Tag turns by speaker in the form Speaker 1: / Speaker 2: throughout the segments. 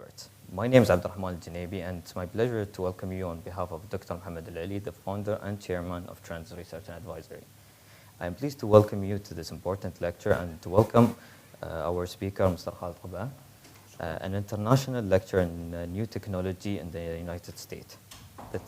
Speaker 1: experts. My name is Abdurrahman Al-Janaibi, and it's my pleasure to welcome you on behalf of Dr. Mohammed Al-Ali, the founder and chairman of Trends Research and Advisory. I am pleased to welcome you to this important lecture and to welcome our speaker, Mr. Khalid Qaba, an international lecturer in new technology in the United States.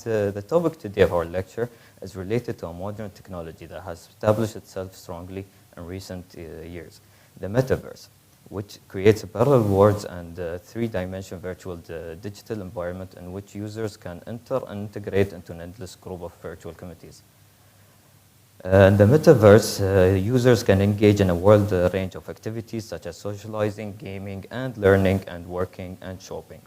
Speaker 1: The topic today of our lecture is related to a modern technology that has established itself strongly in recent years, the Metaverse, which creates a parallel worlds and three-dimensional virtual digital environment in which users can enter and integrate into an endless group of virtual communities. In the Metaverse, users can engage in a wide range of activities such as socializing, gaming, and learning, and working and shopping,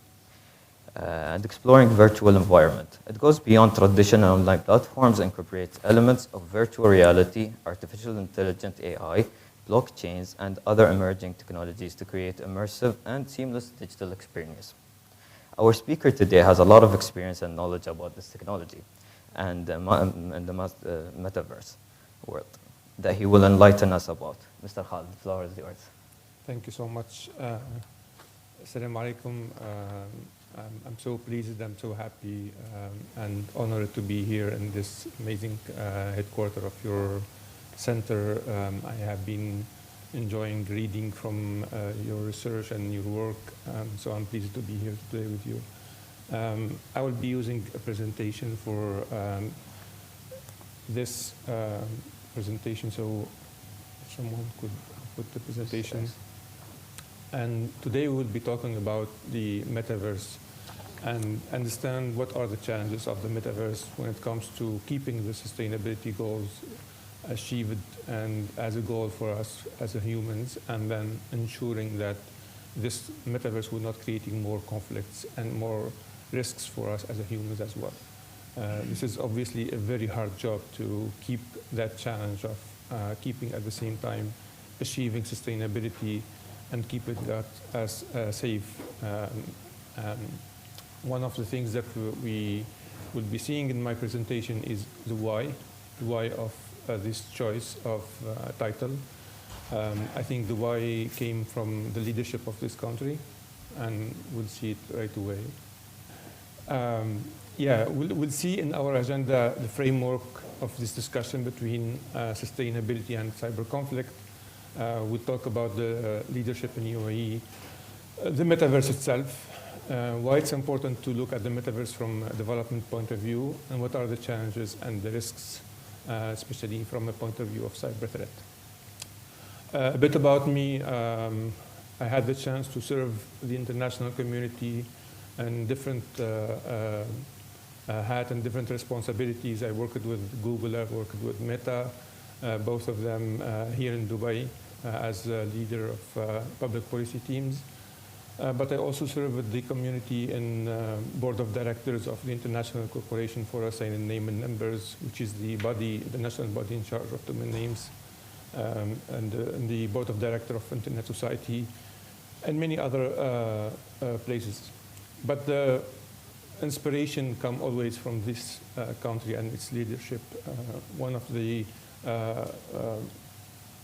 Speaker 1: and exploring virtual environment. It goes beyond traditional online platforms and incorporates elements of virtual reality, artificial intelligence AI, blockchains, and other emerging technologies to create immersive and seamless digital experience. Our speaker today has a lot of experience and knowledge about this technology and the Metaverse world that he will enlighten us about. Mr. Khalid, the floor is yours.
Speaker 2: Thank you so much. Assalamu alaikum. I'm so pleased, I'm so happy and honored to be here in this amazing headquarters of your center. I have been enjoying reading from your research and your work, so I'm pleased to be here today with you. I will be using a presentation for this presentation, so someone could put the presentation. And today we will be talking about the Metaverse and understand what are the challenges of the Metaverse when it comes to keeping the sustainability goals achieved and as a goal for us as a humans, and then ensuring that this Metaverse will not creating more conflicts and more risks for us as a humans as well. This is obviously a very hard job to keep that challenge of keeping at the same time achieving sustainability and keeping that as safe. One of the things that we will be seeing in my presentation is the why of this choice of title. I think the why came from the leadership of this country, and we'll see it right away. We'll see in our agenda the framework of this discussion between sustainability and cyber conflict. We'll talk about the leadership in UAE, the Metaverse itself, why it's important to look at the Metaverse from a development point of view, and what are the challenges and the risks, especially from a point of view of cyber threat. A bit about me. I had the chance to serve the international community in different hat and different responsibilities. I worked with Google, I worked with Meta, both of them here in Dubai as a leader of public policy teams. But I also serve with the community in board of directors of the International Corporation for Assigning Name and Numbers, which is the national body in charge of domain names, and the board of directors of Internet Society, and many other places. But the inspiration comes always from this country and its leadership. One of the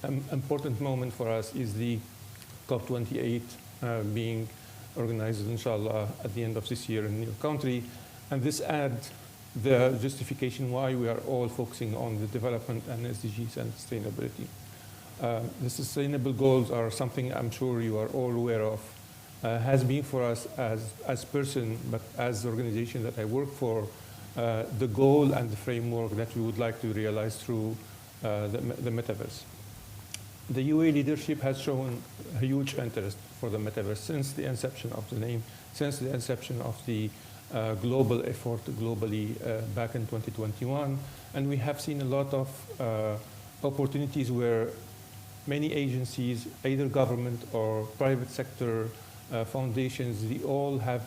Speaker 2: important moments for us is the COP28 being organized, inshallah, at the end of this year in your country. And this adds the justification why we are all focusing on the development and SDGs and sustainability. The sustainable goals are something I'm sure you are all aware of. Has been for us as person, but as the organization that I work for, the goal and the framework that we would like to realize through the Metaverse. The UAE leadership has shown a huge interest for the Metaverse since the inception of the name, since the inception of the global effort globally back in 2021. And we have seen a lot of opportunities where many agencies, either government or private sector foundations, they all have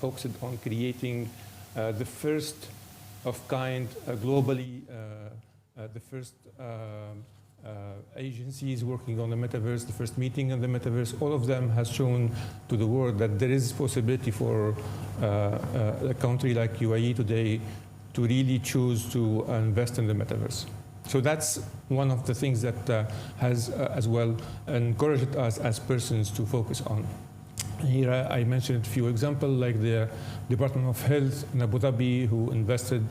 Speaker 2: focused on creating the first of kind globally, the first agencies working on the Metaverse, the first meeting on the Metaverse. All of them has shown to the world that there is possibility for a country like UAE today to really choose to invest in the Metaverse. So that's one of the things that has as well encouraged us as persons to focus on. Here I mentioned a few examples, like the Department of Health in Abu Dhabi, who invested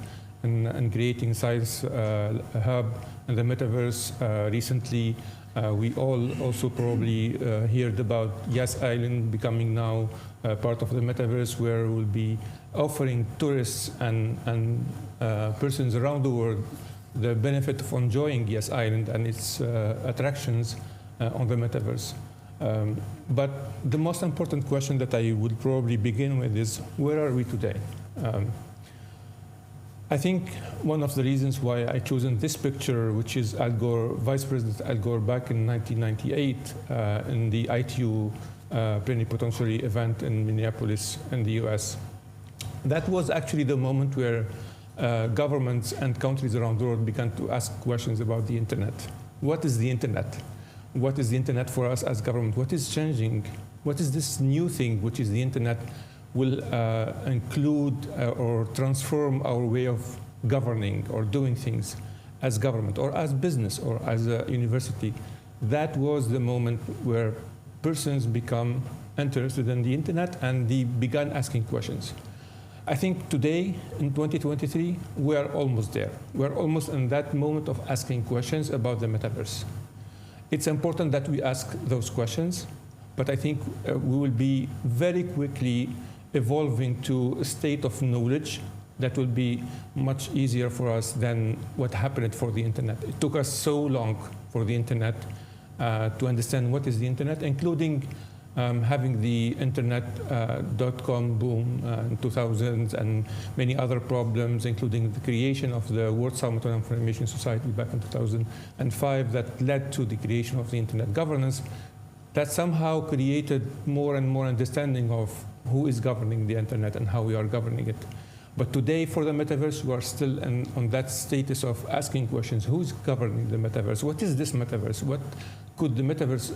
Speaker 2: in creating Science Hub and the Metaverse recently. We all also probably heard about Yas Island becoming now part of the Metaverse, where we'll be offering tourists and persons around the world the benefit of enjoying Yas Island and its attractions on the Metaverse. But the most important question that I would probably begin with is, where are we today? I think one of the reasons why I chosen this picture, which is Al Gore, Vice President Al Gore, back in 1998 in the ITU plenipotentiary event in Minneapolis in the US. That was actually the moment where governments and countries around the world began to ask questions about the internet. What is the internet? What is the internet for us as government? What is changing? What is this new thing, which is the internet, will include or transform our way of governing or doing things as government or as business or as a university? That was the moment where persons become interested in the internet and they began asking questions. I think today, in 2023, we are almost there. We're almost in that moment of asking questions about the metaverse. It's important that we ask those questions, but I think we will be very quickly evolving to a state of knowledge that will be much easier for us than what happened for the internet. It took us so long for the internet to understand what is the internet, including having the internet.com boom in 2000s and many other problems, including the creation of the World Summit on Information Society back in 2005 that led to the creation of the internet governance, that somehow created more and more understanding of who is governing the internet and how we are governing it. But today, for the metaverse, we are still on that status of asking questions. Who's governing the metaverse? What is this metaverse? What could the metaverse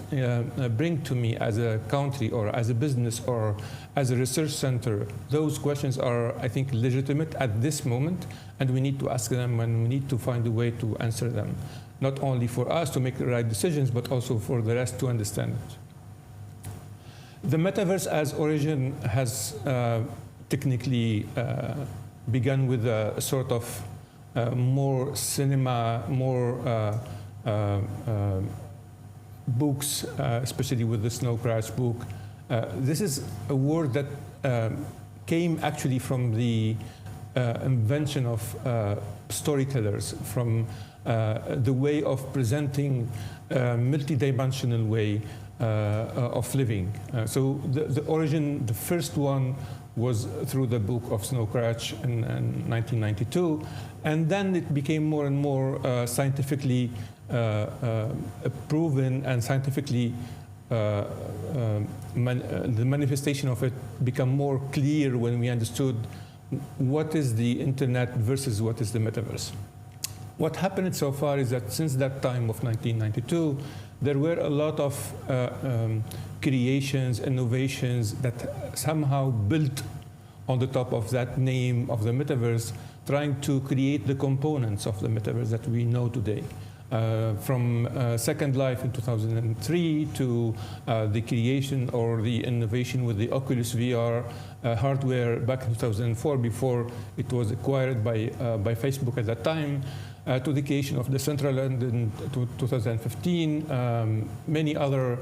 Speaker 2: bring to me as a country or as a business or as a research center? Those questions are, I think, legitimate at this moment, and we need to ask them and we need to find a way to answer them. Not only for us to make the right decisions, but also for the rest to understand it. The metaverse as origin has technically begun with a sort of more cinema, more books, especially with the Snow Crash book. This is a word that came actually from the invention of storytellers, from the way of presenting a multidimensional way of living. So the origin, the first one, was through the book of Snow Crash in 1992, and then it became more and more scientifically proven and scientifically the manifestation of it became more clear when we understood what is the internet versus what is the metaverse. What happened so far is that since that time of 1992, there were a lot of creations, innovations that somehow built on the top of that name of the metaverse, trying to create the components of the metaverse that we know today. From Second Life in 2003 to the creation or the innovation with the Oculus VR hardware back in 2004, before it was acquired by Facebook at that time, to the creation of the Decentraland in 2015, many other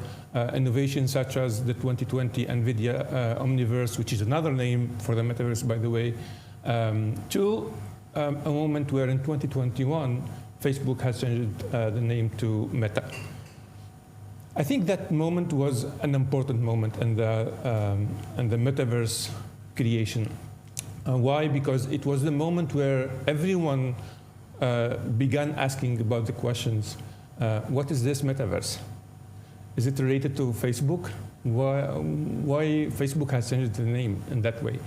Speaker 2: innovations such as the 2020 NVIDIA Omniverse, which is another name for the metaverse, by the way, to a moment where in 2021, Facebook has changed the name to Meta. I think that moment was an important moment in the metaverse creation. Why? Because it was the moment where everyone began asking about the questions, what is this metaverse? Is it related to Facebook? Why Facebook has changed the name in that way?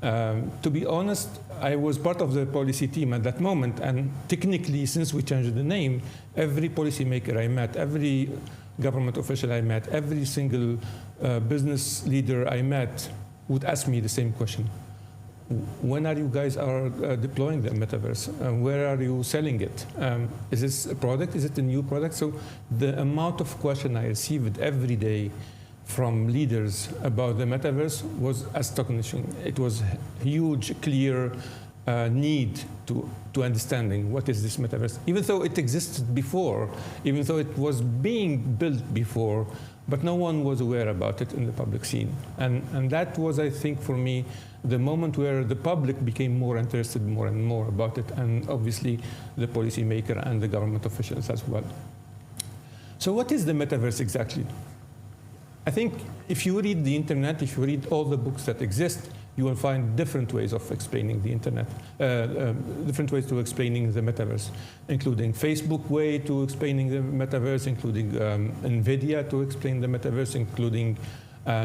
Speaker 2: To be honest, I was part of the policy team at that moment, and technically, since we changed the name, every policymaker I met, every government official I met, every single business leader I met would ask me the same question. When are you guys deploying the metaverse? Where are you selling it? Is this a product? Is it a new product? So the amount of question I received every day from leaders about the metaverse was astonishing. It was huge, clear need to understanding what is this metaverse, even though it existed before, even though it was being built before, but no one was aware about it in the public scene. And that was, I think, for me, the moment where the public became more interested more and more about it, and obviously the policymaker and the government officials as well. So what is the metaverse exactly? I think if you read the internet, if you read all the books that exist, you will find different ways of explaining the internet, different ways to explaining the metaverse, including Facebook way to explaining the metaverse, including NVIDIA to explain the metaverse, including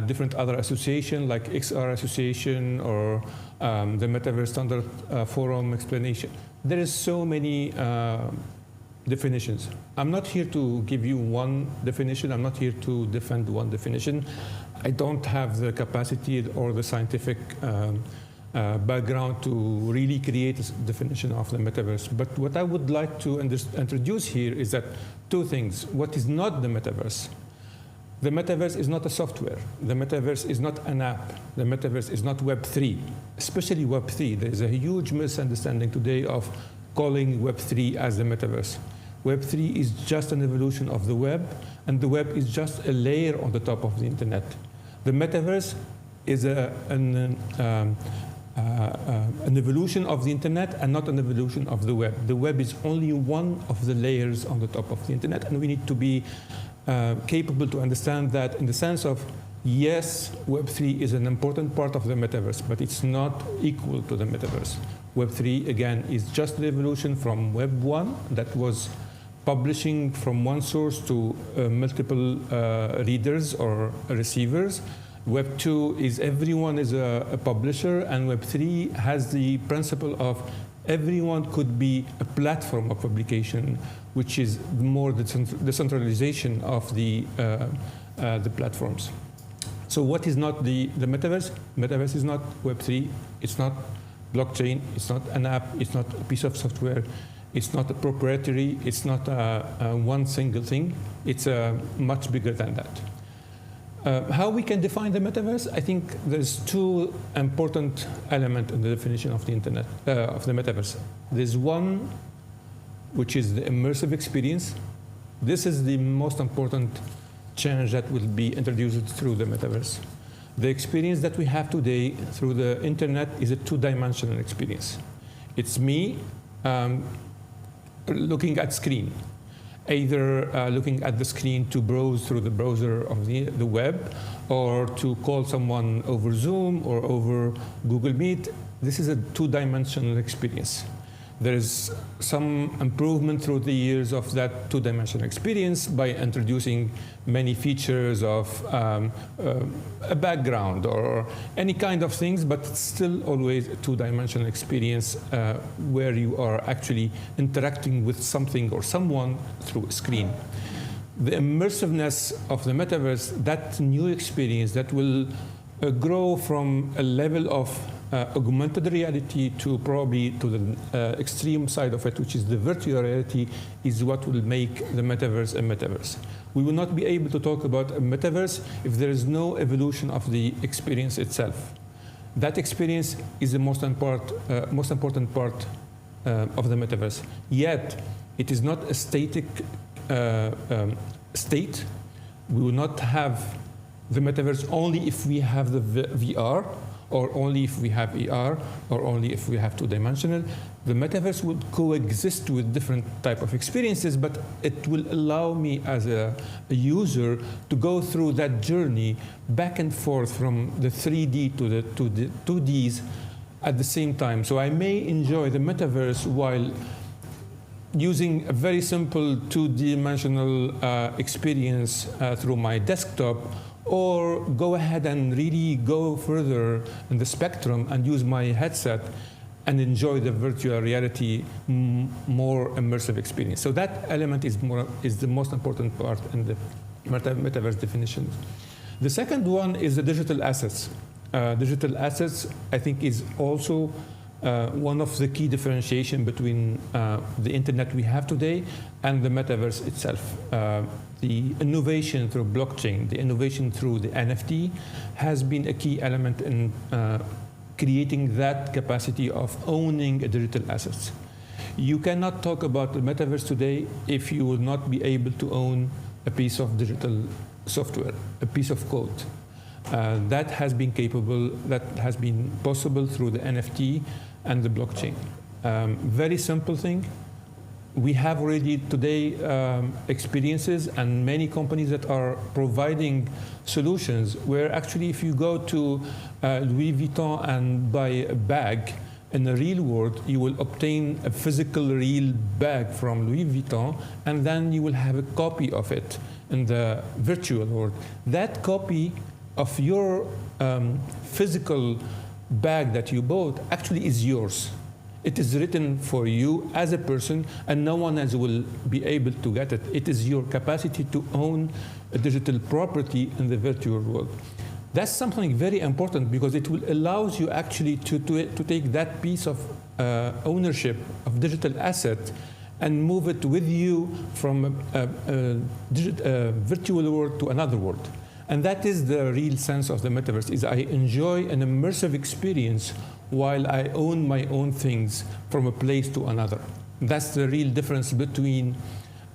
Speaker 2: different other associations like XR Association or the Metaverse Standard Forum explanation. There is so many definitions. I'm not here to give you one definition. I'm not here to defend one definition. I don't have the capacity or the scientific background to really create a definition of the metaverse. But what I would like to introduce here is that two things. What is not the metaverse? The metaverse is not a software. The metaverse is not an app. The metaverse is not Web3, especially Web3. There is a huge misunderstanding today of calling Web3 as the metaverse. Web3 is just an evolution of the web, and the web is just a layer on the top of the internet. The metaverse is an evolution of the internet and not an evolution of the web. The web is only one of the layers on the top of the internet, and we need to be capable to understand that in the sense of, yes, Web3 is an important part of the metaverse, but it's not equal to the metaverse. Web3, again, is just the evolution from Web 1 that was publishing from one source to multiple readers or receivers. Web 2 is everyone is a publisher, and Web 3 has the principle of everyone could be a platform of publication, which is more the decentralization of the platforms. So what is not the metaverse? Metaverse is not Web3, it's not blockchain, it's not an app, it's not a piece of software, it's not a proprietary, it's not one single thing, it's much bigger than that. How we can define the metaverse? I think there's two important elements in the definition of the internet, of the metaverse. There's one, which is the immersive experience. This is the most important change that will be introduced through the metaverse. The experience that we have today through the internet is a two-dimensional experience. It's me looking at screen, either looking at the screen to browse through the browser of the web, or to call someone over Zoom or over Google Meet. This is a two-dimensional experience. There is some improvement through the years of that two-dimensional experience by introducing many features of a background or any kind of things, but it's still always a two-dimensional experience where you are actually interacting with something or someone through a screen. The immersiveness of the metaverse, that new experience that will grow from a level of augmented reality to probably to the extreme side of it, which is the virtual reality, is what will make the metaverse a metaverse. We will not be able to talk about a metaverse if there is no evolution of the experience itself. That experience is the most important part of the metaverse. Yet, it is not a static state. We will not have the metaverse only if we have the VR, or only if we have AR, or only if we have two-dimensional. The metaverse would coexist with different type of experiences, but it will allow me as a user to go through that journey back and forth from the 3D to the 2Ds at the same time. So I may enjoy the metaverse while using a very simple two-dimensional experience through my desktop, or go ahead and really go further in the spectrum and use my headset and enjoy the virtual reality more immersive experience. So that element is the most important part in the metaverse definition. The second one is the digital assets. Digital assets, I think, is also one of the key differentiation between the internet we have today and the metaverse itself. the innovation through blockchain, the innovation through the NFT, has been a key element in creating that capacity of owning a digital assets. You cannot talk about the metaverse today if you will not be able to own a piece of digital software, a piece of code. That has been capable, that has been possible through the NFT and the blockchain. Very simple thing. We have already today experiences and many companies that are providing solutions where actually if you go to Louis Vuitton and buy a bag in the real world, you will obtain a physical real bag from Louis Vuitton, and then you will have a copy of it in the virtual world. That copy of your physical bag that you bought actually is yours. It is written for you as a person, and no one else will be able to get it. It is your capacity to own a digital property in the virtual world. That's something very important because it will allow you actually to take that piece of ownership of digital asset and move it with you from a virtual world to another world. And that is the real sense of the metaverse, is I enjoy an immersive experience while I own my own things from a place to another. That's the real difference between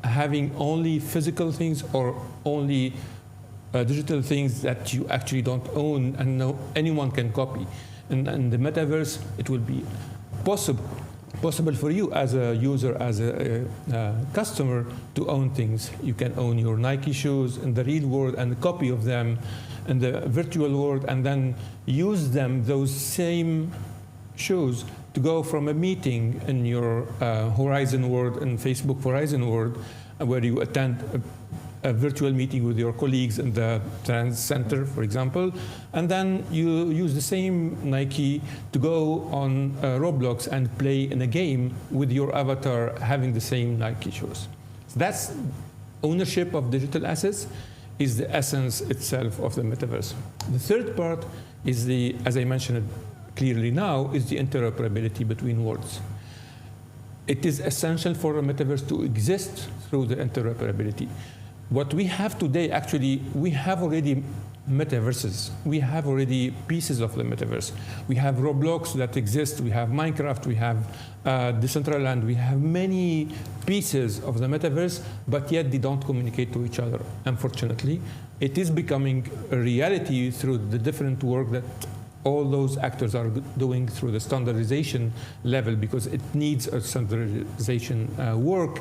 Speaker 2: having only physical things or only digital things that you actually don't own and no anyone can copy. And the metaverse, it will be possible for you as a user, as a customer, to own things. You can own your Nike shoes in the real world and a copy of them in the virtual world, and then use them, those same shoes, to go from a meeting in your Horizon world, in Facebook Horizon world, where you attend a virtual meeting with your colleagues in the Trans Center, for example, and then you use the same Nike to go on Roblox and play in a game with your avatar having the same Nike shoes. So that's ownership of digital assets, is the essence itself of the metaverse. The third part is the, as I mentioned clearly now, is the interoperability between worlds. It is essential for a metaverse to exist through the interoperability. What we have today, actually, we have already metaverses. We have already pieces of the metaverse. We have Roblox that exists. We have Minecraft. We have Decentraland. We have many pieces of the metaverse, but yet they don't communicate to each other, unfortunately. It is becoming a reality through the different work that all those actors are doing through the standardization level, because it needs a standardization work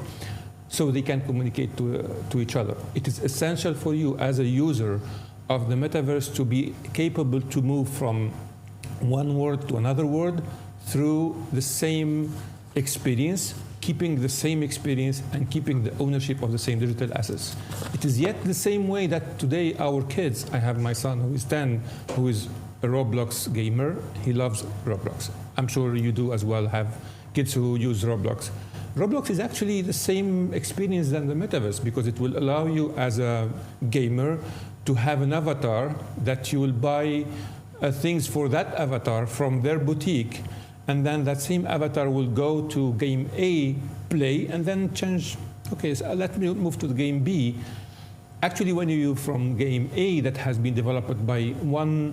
Speaker 2: so they can communicate to each other. It is essential for you as a user of the metaverse to be capable to move from one world to another world through the same experience, keeping the same experience and keeping the ownership of the same digital assets. It is yet the same way that today our kids, I have my son who is 10, who is a Roblox gamer. He loves Roblox. I'm sure you do as well, have kids who use Roblox. Roblox is actually the same experience than the metaverse, because it will allow you as a gamer to have an avatar that you will buy things for that avatar from their boutique, and then that same avatar will go to game A, play, and then change. Okay, so let me move to the game B. Actually, when you move from game A that has been developed by one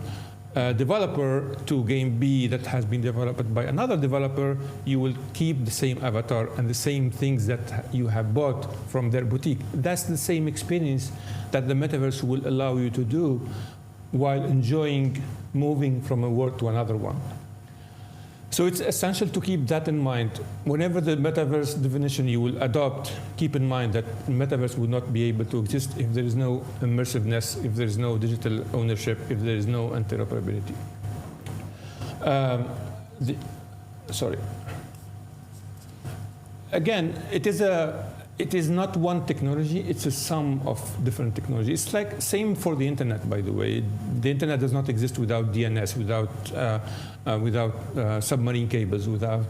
Speaker 2: developer to game B that has been developed by another developer, you will keep the same avatar and the same things that you have bought from their boutique. That's the same experience that the metaverse will allow you to do while enjoying moving from a world to another one. So it's essential to keep that in mind. Whenever the metaverse definition you will adopt, keep in mind that metaverse will not be able to exist if there is no immersiveness, if there is no digital ownership, if there is no interoperability. Sorry. Again, it is not one technology, it's a sum of different technologies. It's like same for the internet, by the way. The internet does not exist without DNS, without submarine cables, without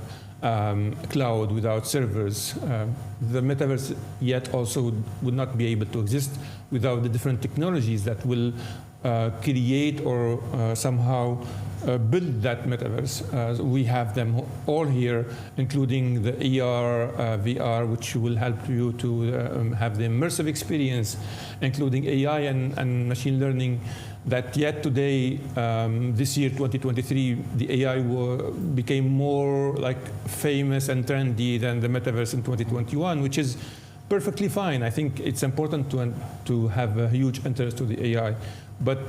Speaker 2: cloud, without servers. The metaverse yet also would not be able to exist without the different technologies that will create or somehow build that metaverse. We have them all here, including the AR, VR, which will help you to have the immersive experience, including AI and machine learning. That yet today, this year, 2023, the AI became more like famous and trendy than the metaverse in 2021, which is perfectly fine. I think it's important to have a huge interest to the AI. But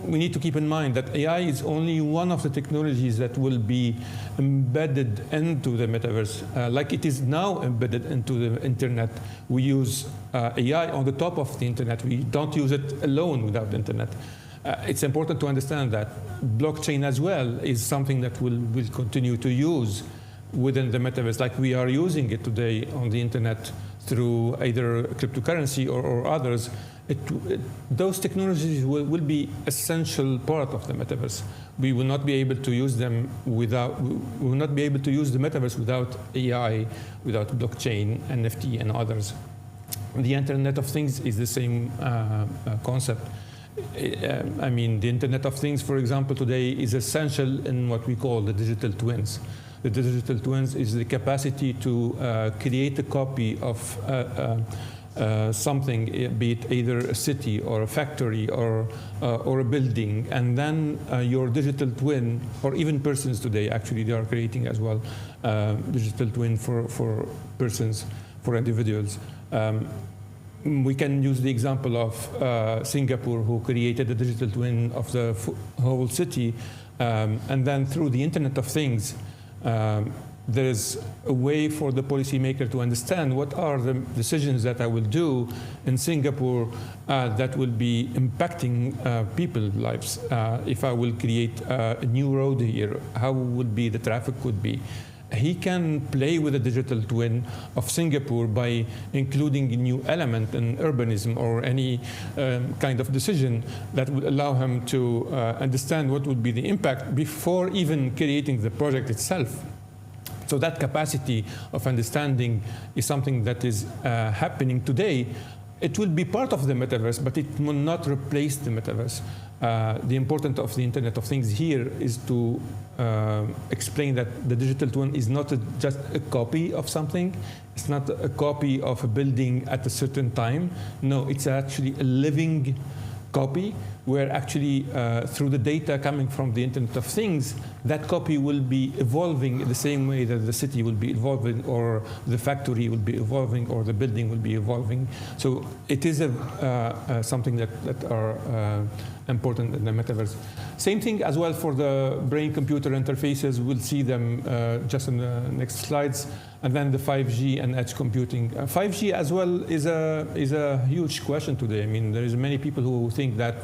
Speaker 2: we need to keep in mind that AI is only one of the technologies that will be embedded into the metaverse. Like it is now embedded into the internet. We use AI on the top of the internet. We don't use it alone without the internet. It's important to understand that blockchain as well is something that we'll continue to use within the metaverse, like we are using it today on the internet through either cryptocurrency or others. Those technologies will be essential part of the metaverse. We will not be able to use them without. We will not be able to use the metaverse without AI, without blockchain, NFT, and others. The Internet of Things is the same concept. I mean, the Internet of Things, for example, today is essential in what we call the digital twins. The digital twins is the capacity to create a copy of something, be it either a city or a factory or a building, and then your digital twin, or even persons today, actually they are creating as well digital twin for persons, for individuals. We can use the example of Singapore, who created a digital twin of the whole city, and then through the Internet of Things, there is a way for the policymaker to understand what are the decisions that I will do in Singapore that will be impacting people's lives. If I will create a new road here, how would be the traffic would be? He can play with a digital twin of Singapore by including a new element in urbanism or any kind of decision that would allow him to understand what would be the impact before even creating the project itself. So that capacity of understanding is something that is happening today. It will be part of the metaverse, but it will not replace the metaverse. The importance of the Internet of Things here is to explain that the digital twin is not just a copy of something. It's not a copy of a building at a certain time. No, it's actually a living copy where actually through the data coming from the Internet of Things, that copy will be evolving in the same way that the city will be evolving, or the factory will be evolving, or the building will be evolving. So it is something that are important in the metaverse. Same thing as well for the brain-computer interfaces. We'll see them just in the next slides. And then the 5G and edge computing. 5G as well is a huge question today. I mean, there is many people who think that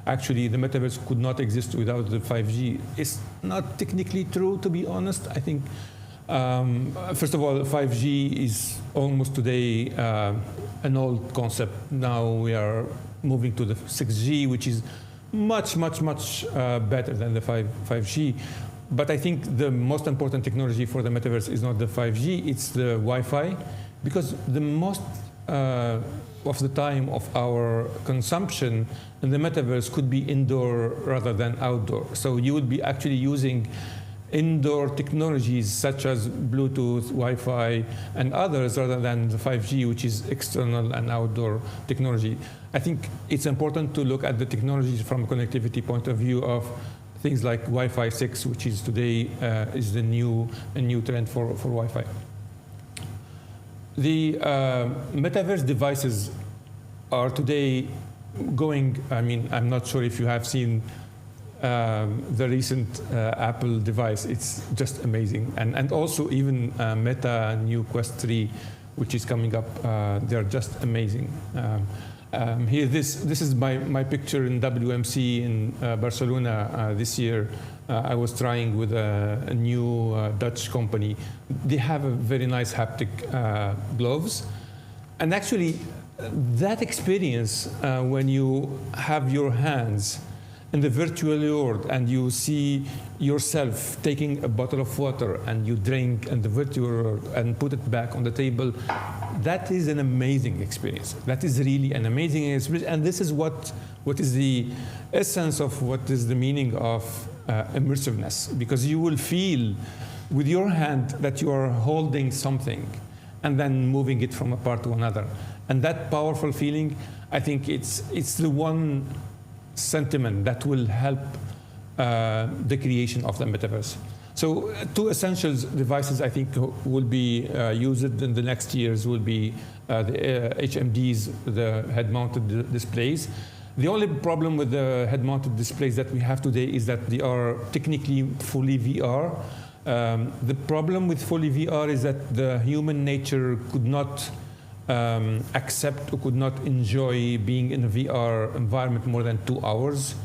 Speaker 2: actually the metaverse could not exist without the 5G. It's not technically true, to be honest. I think, first of all, 5G is almost today an old concept. Now we are moving to the 6G, which is much, much, much better than the 5G. But I think the most important technology for the metaverse is not the 5G, it's the Wi-Fi, because the most of the time of our consumption in the metaverse could be indoor rather than outdoor. So you would be actually using indoor technologies such as Bluetooth, Wi-Fi, and others rather than the 5G, which is external and outdoor technology. I think it's important to look at the technologies from a connectivity point of view of things like Wi-Fi 6, which is today is the new trend for Wi-Fi. The metaverse devices are today going, I mean, I'm not sure if you have seen the recent Apple device. It's just amazing. And also even Meta new Quest 3, which is coming up, they're just amazing. Here, this is my picture in WMC in Barcelona this year. I was trying with a new Dutch company. They have a very nice haptic gloves. And actually, that experience when you have your hands in the virtual world and you see yourself taking a bottle of water and you drink in the virtual world and put it back on the table, that is an amazing experience. That is really an amazing experience. And this is what what is the essence of what is the meaning of immersiveness, because you will feel with your hand that you are holding something and then moving it from a part to another. And that powerful feeling, I think it's the one sentiment that will help the creation of the metaverse. So two essential devices I think will be used in the next years will be the HMDs, the head-mounted displays. The only problem with the head-mounted displays that we have today is that they are technically fully VR. The problem with fully VR is that the human nature could not accept or could not enjoy being in a VR environment more than 2 hours.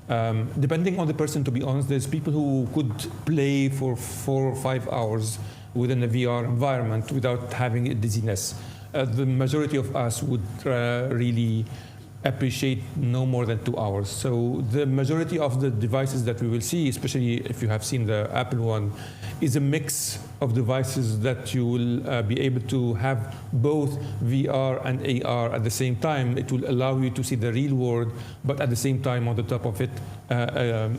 Speaker 2: Depending on the person, to be honest, there's people who could play for 4 or 5 hours within a VR environment without having a dizziness. The majority of us would really appreciate no more than 2 hours. So the majority of the devices that we will see, especially if you have seen the Apple one, is a mix of devices that you will be able to have both VR and AR at the same time. It will allow you to see the real world, but at the same time on the top of it, a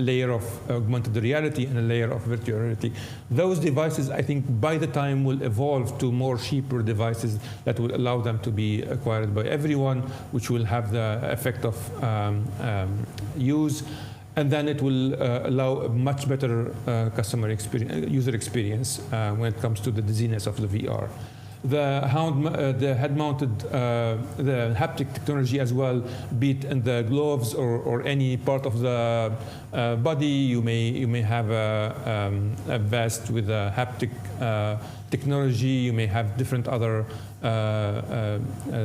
Speaker 2: layer of augmented reality and a layer of virtual reality. Those devices, I think, by the time will evolve to more cheaper devices that will allow them to be acquired by everyone, which will have the effect of use. And then it will allow a much better customer experience, user experience when it comes to the dizziness of the VR. The head-mounted, the haptic technology as well, be it in the gloves or any part of the body, you may have a vest with a haptic technology. You may have different other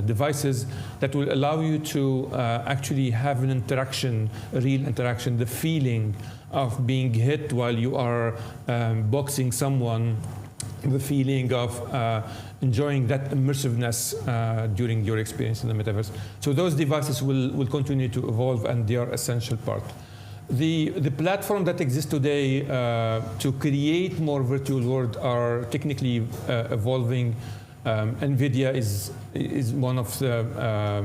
Speaker 2: devices that will allow you to actually have an interaction, a real interaction, the feeling of being hit while you are boxing someone, the feeling of enjoying that immersiveness during your experience in the metaverse. So those devices will continue to evolve, and they are an essential part. The platform that exists today to create more virtual world are technically evolving. NVIDIA is one of the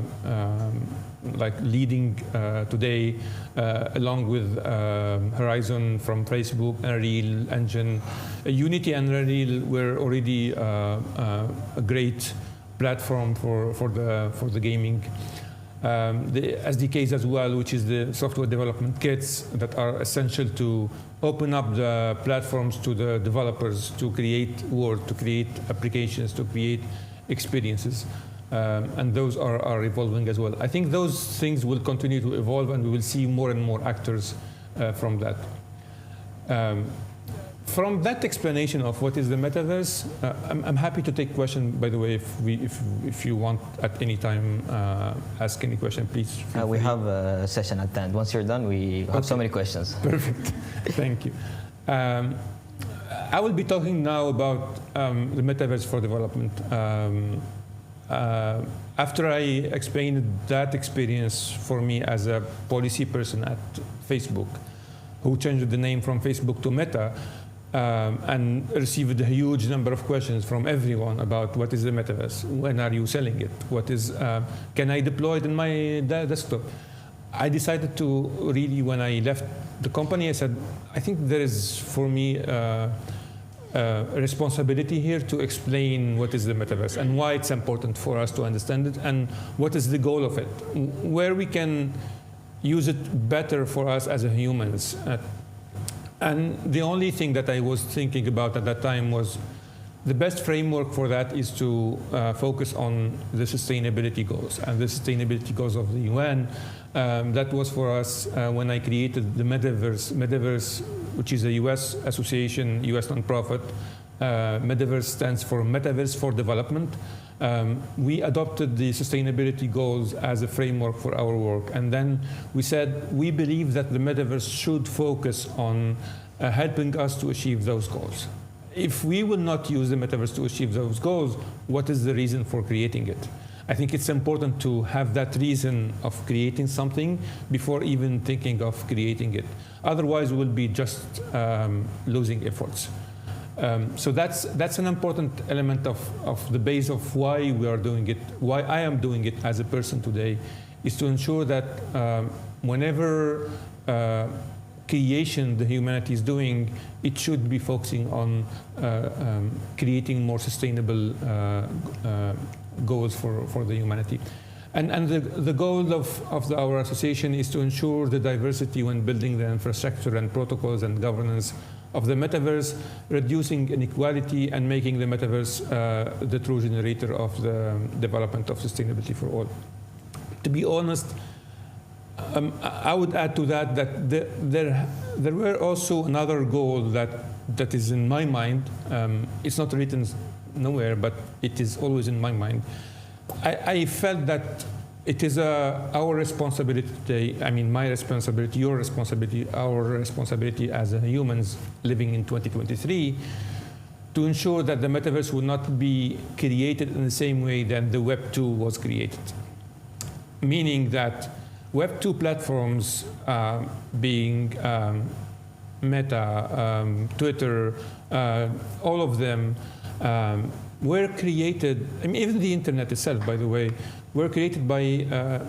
Speaker 2: like leading today, along with Horizon from Facebook, Unreal Engine. Unity and Unreal were already a great platform for the gaming. The SDKs as well, which is the software development kits that are essential to open up the platforms to the developers to create work, to create applications, to create experiences. And those are evolving as well. I think those things will continue to evolve, and we will see more and more actors from that. From that explanation of what is the metaverse, I'm happy to take questions. By the way, if you want at any time ask any question, please.
Speaker 1: We have a session at the end. Once you're done, we have so many questions.
Speaker 2: Perfect. Thank you. I will be talking now about the metaverse for development. After I explained that experience for me as a policy person at Facebook, who changed the name from Facebook to Meta, and received a huge number of questions from everyone about what is the metaverse, when are you selling it, what is, can I deploy it in my desktop? I decided to really, when I left the company, I said, I think there is for me a responsibility here to explain what is the metaverse and why it's important for us to understand it, and what is the goal of it, where we can use it better for us as humans. And the only thing that I was thinking about at that time was the best framework for that is to focus on the sustainability goals and the sustainability goals of the UN. That was for us when I created the Metaverse, which is a US association, US nonprofit. Metaverse stands for Metaverse for Development. We adopted the sustainability goals as a framework for our work. And then we said, we believe that the metaverse should focus on helping us to achieve those goals. If we will not use the metaverse to achieve those goals, what is the reason for creating it? I think it's important to have that reason of creating something before even thinking of creating it. Otherwise, we'll be just losing efforts. So that's an important element of the base of why we are doing it, why I am doing it as a person today, is to ensure that whenever creation the humanity is doing, it should be focusing on creating more sustainable goals for the humanity. And the goal of our association is to ensure the diversity when building the infrastructure and protocols and governance of the metaverse, reducing inequality and making the metaverse the true generator of the development of sustainability for all. To be honest, I would add to that there were also another goal that is in my mind. It's not written nowhere, but it is always in my mind. I felt that it is our responsibility today, I mean my responsibility, your responsibility, our responsibility as humans living in 2023, to ensure that the metaverse will not be created in the same way that the Web 2 was created. Meaning that Web 2 platforms being Meta, Twitter, all of them were created, I mean, even the internet itself, by the way, were created by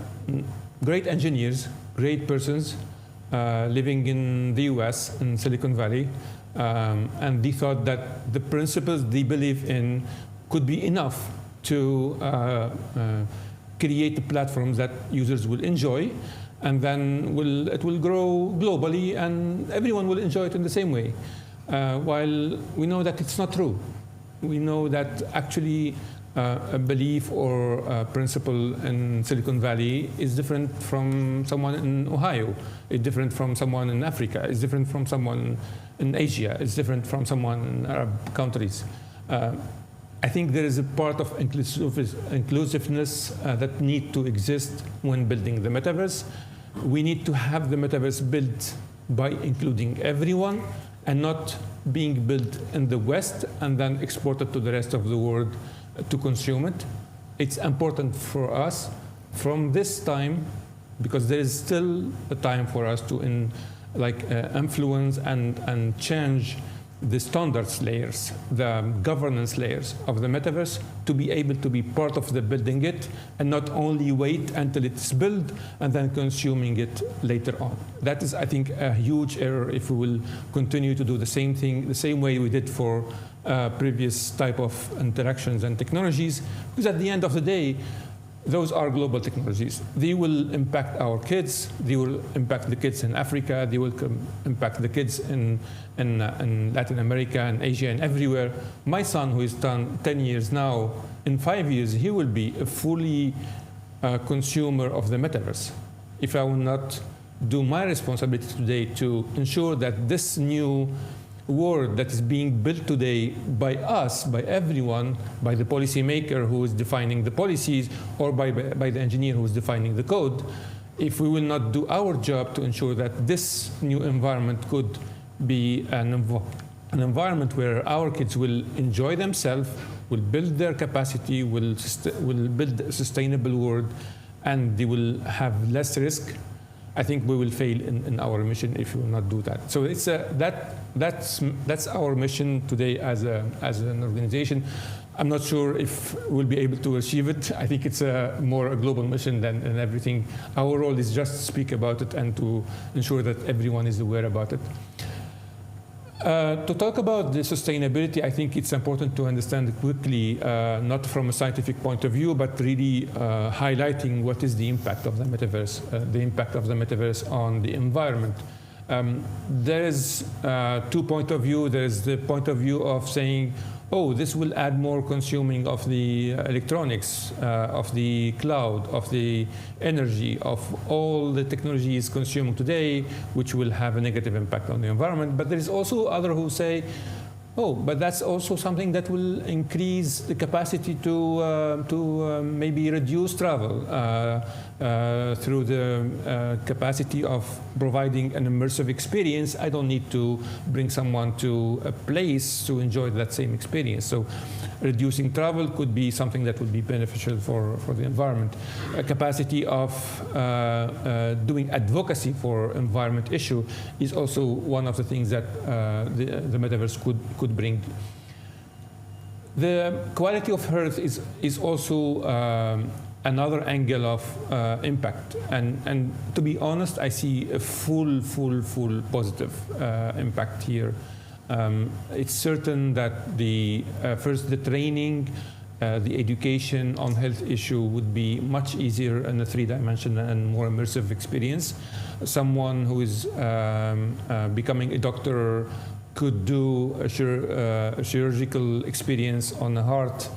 Speaker 2: great engineers, great persons living in the US, in Silicon Valley, and they thought that the principles they believe in could be enough to create platforms that users will enjoy, and then it will grow globally and everyone will enjoy it in the same way. While we know that it's not true. We know that actually a belief or a principle in Silicon Valley is different from someone in Ohio. It's different from someone in Africa. It's different from someone in Asia. It's different from someone in Arab countries. I think there is a part of inclusiveness that need to exist when building the metaverse. We need to have the metaverse built by including everyone and not being built in the West and then exported to the rest of the world to consume it. It's important for us from this time, because there is still a time for us to influence and change the standards layers, the governance layers of the metaverse, to be able to be part of the building it and not only wait until it's built and then consuming it later on. That is, I think, a huge error if we will continue to do the same thing, the same way we did for previous type of interactions and technologies, because at the end of the day, those are global technologies. They will impact our kids. They will impact the kids in Africa. They will impact the kids in Latin America and Asia and everywhere. My son, who is 10 years now, in 5 years, he will be a fully consumer of the metaverse. If I will not do my responsibility today to ensure that this new world that is being built today by us, by everyone, by the policymaker who is defining the policies, or by the engineer who is defining the code, if we will not do our job to ensure that this new environment could be an environment where our kids will enjoy themselves, will build their capacity, will build a sustainable world, and they will have less risk, I think we will fail in our mission if we will not do that. So it's that's our mission today as an organization. I'm not sure if we'll be able to achieve it. I think it's more a global mission than everything. Our role is just to speak about it and to ensure that everyone is aware about it. To talk about the sustainability, I think it's important to understand quickly, not from a scientific point of view, but really highlighting what is the impact of the metaverse on the environment. There is 2 points of view. There is the point of view of saying, oh, this will add more consuming of the electronics, of the cloud, of the energy, of all the technologies consumed today, which will have a negative impact on the environment. But there is also others who say, oh, but that's also something that will increase the capacity to maybe reduce travel through the capacity of providing an immersive experience. I don't need to bring someone to a place to enjoy that same experience. So reducing travel could be something that would be beneficial for the environment. A capacity of doing advocacy for environment issue is also one of the things that the metaverse could bring. The quality of Earth is also another angle of impact. And to be honest, I see a full positive impact here. It's certain that first the training, the education on health issue would be much easier in a three-dimensional and more immersive experience. Someone who is becoming a doctor could do a chirurgical experience on the heart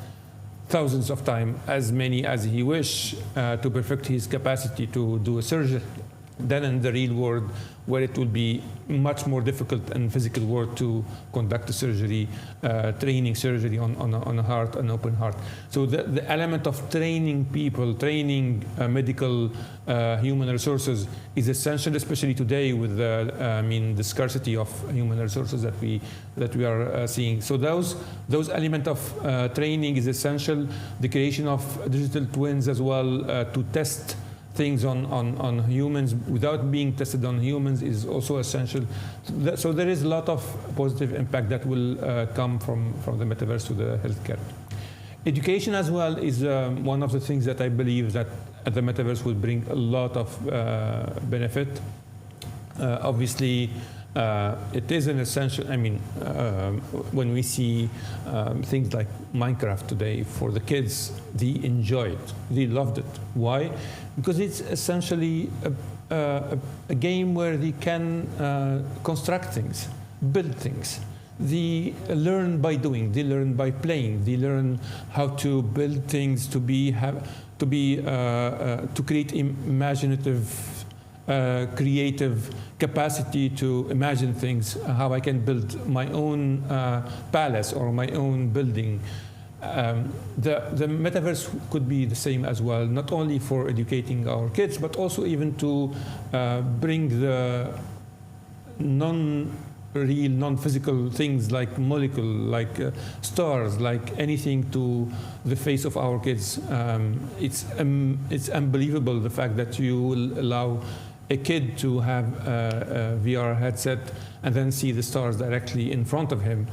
Speaker 2: thousands of times, as many as he wish, to perfect his capacity to do a surgery. Then in the real world, where it will be much more difficult in physical world to conduct a surgery, training surgery on a heart, an open heart. So the element of training people, training medical human resources is essential, especially today with the scarcity of human resources that we are seeing. So those element of training is essential. The creation of digital twins as well to test things on humans without being tested on humans is also essential. So there is a lot of positive impact that will come from the metaverse to the healthcare. Education as well is one of the things that I believe that the metaverse will bring a lot of benefit. Obviously, it is an essential. I mean, when we see things like Minecraft today, for the kids, they enjoy it, they loved it. Why? Because it's essentially a game where they can construct things, build things. They learn by doing. They learn by playing. They learn how to build things, to create imaginative. Creative capacity to imagine things, how I can build my own palace or my own building. The metaverse could be the same as well, not only for educating our kids, but also even to bring the non-real, non-physical things like molecule, like stars, like anything to the face of our kids. It's unbelievable the fact that you will allow a kid to have a VR headset and then see the stars directly in front of him.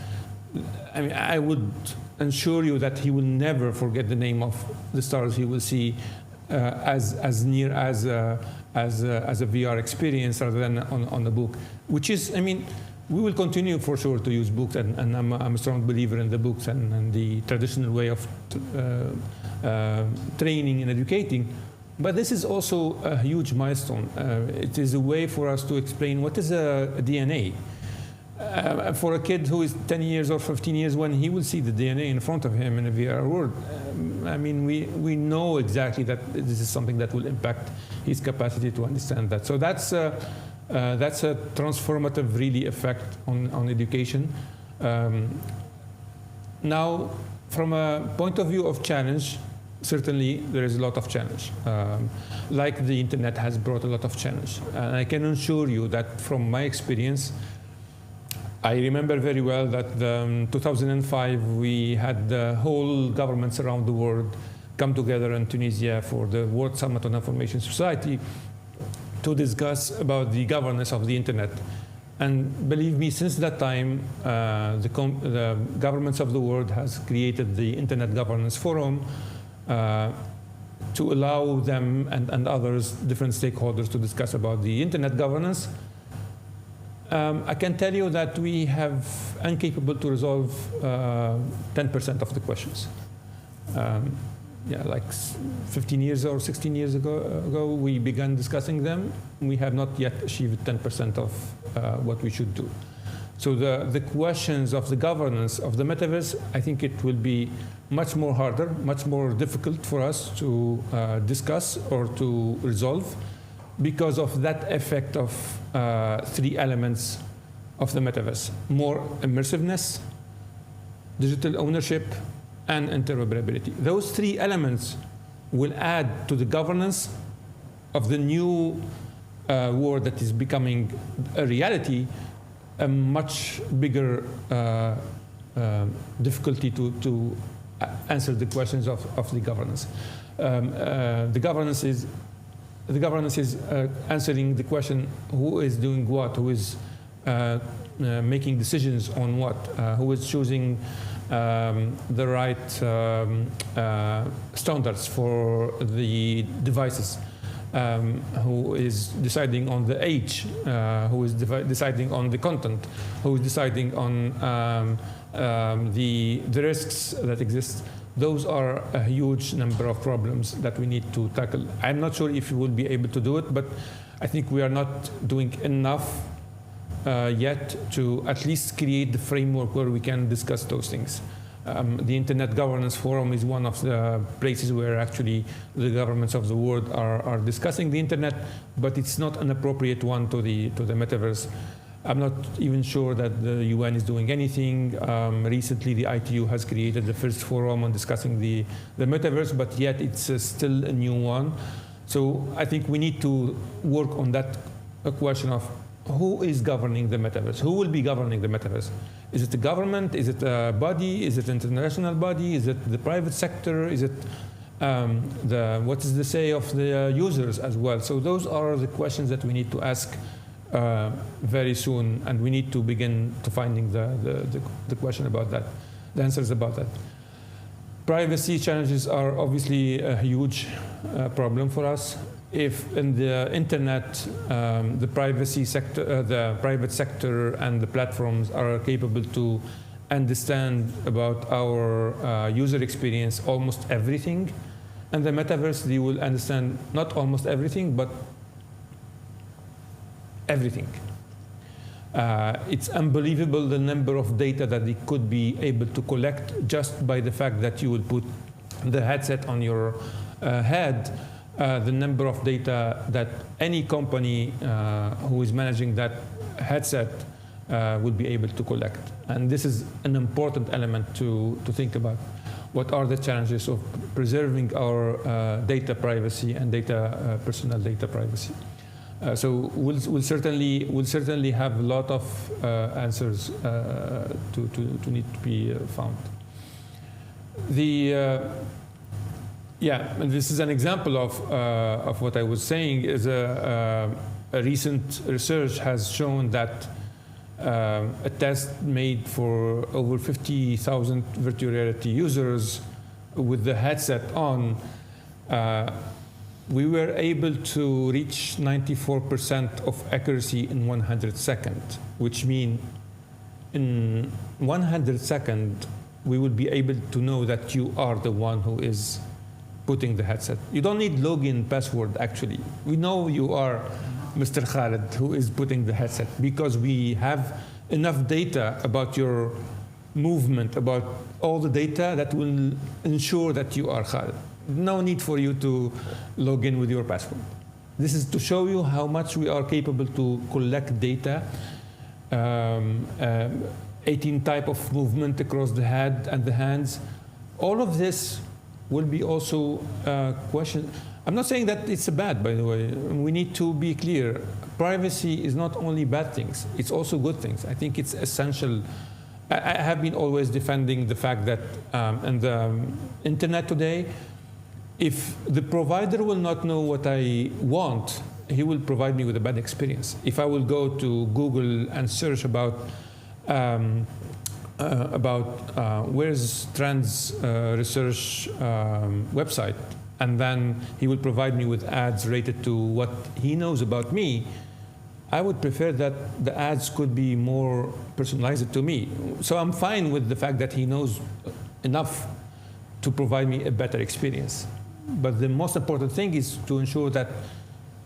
Speaker 2: I mean, I would assure you that he will never forget the name of the stars he will see as near as a VR experience rather than on the book. Which is, I mean, we will continue for sure to use books, and I'm a strong believer in the books and the traditional way of training and educating. But this is also a huge milestone. It is a way for us to explain what is a DNA. For a kid who is 10 years or 15 years, when he will see the DNA in front of him in a VR world, I mean, we know exactly that this is something that will impact his capacity to understand that. So that's a transformative, really, effect on education. Now, from a point of view of challenge, certainly there is a lot of challenge. Like the internet has brought a lot of challenge. And I can assure you that from my experience, I remember very well that in 2005, we had the whole governments around the world come together in Tunisia for the World Summit on Information Society to discuss about the governance of the internet. And believe me, since that time, the governments of the world has created the Internet Governance Forum to allow them and others, different stakeholders, to discuss about the internet governance. I can tell you that we have incapable to resolve 10% of the questions. Like 15 years or 16 years ago, we began discussing them. We have not yet achieved 10% of what we should do. So the questions of the governance of the metaverse, I think it will be much more harder, much more difficult for us to discuss or to resolve because of that effect of three elements of the metaverse: more immersiveness, digital ownership, and interoperability. Those three elements will add to the governance of the new world that is becoming a reality, a much bigger difficulty to answer the questions of the governance. The governance is answering the question: who is doing what? Who is making decisions on what? Who is choosing the right standards for the devices, who is deciding on the age, who is deciding on the content, who is deciding on the risks that exist. Those are a huge number of problems that we need to tackle. I'm not sure if we will be able to do it, but I think we are not doing enough yet to at least create the framework where we can discuss those things. The Internet Governance Forum is one of the places where actually the governments of the world are discussing the Internet, but it's not an appropriate one to the Metaverse. I'm not even sure that the UN is doing anything. Recently, the ITU has created the first forum on discussing the Metaverse, but yet it's still a new one. So I think we need to work on that question of who is governing the Metaverse? Who will be governing the Metaverse? Is it the government? Is it a body? Is it an international body? Is it the private sector? Is it what is the say of the users as well? So those are the questions that we need to ask very soon, and we need to begin to finding the question about that, the answers about that. Privacy challenges are obviously a huge problem for us. If in the internet, the privacy sector, the private sector and the platforms are capable to understand about our user experience almost everything, and the Metaverse, they will understand not almost everything, but everything. It's unbelievable the number of data that they could be able to collect just by the fact that you will put the headset on your head. The number of data that any company who is managing that headset will be able to collect. And this is an important element to think about. What are the challenges of preserving our data privacy and personal data privacy? So we'll certainly have a lot of answers to need to be found. And this is an example of what I was saying. Is a recent research has shown that a test made for over 50,000 virtual reality users with the headset on, we were able to reach 94% of accuracy in 100 seconds, which means in 100 seconds, we will be able to know that you are the one who is putting the headset. You don't need login password, actually. We know you are Mr. Khaled who is putting the headset because we have enough data about your movement, about all the data that will ensure that you are Khaled. No need for you to log in with your password. This is to show you how much we are capable to collect data, 18 type of movement across the head and the hands. All of this will be also questioned. I'm not saying that it's bad, by the way. We need to be clear. Privacy is not only bad things, it's also good things. I think it's essential. I have been always defending the fact that in the internet today, if the provider will not know what I want, he will provide me with a bad experience. If I will go to Google and search about where's Trends research website, and then he will provide me with ads related to what he knows about me, I would prefer that the ads could be more personalized to me. So I'm fine with the fact that he knows enough to provide me a better experience. But the most important thing is to ensure that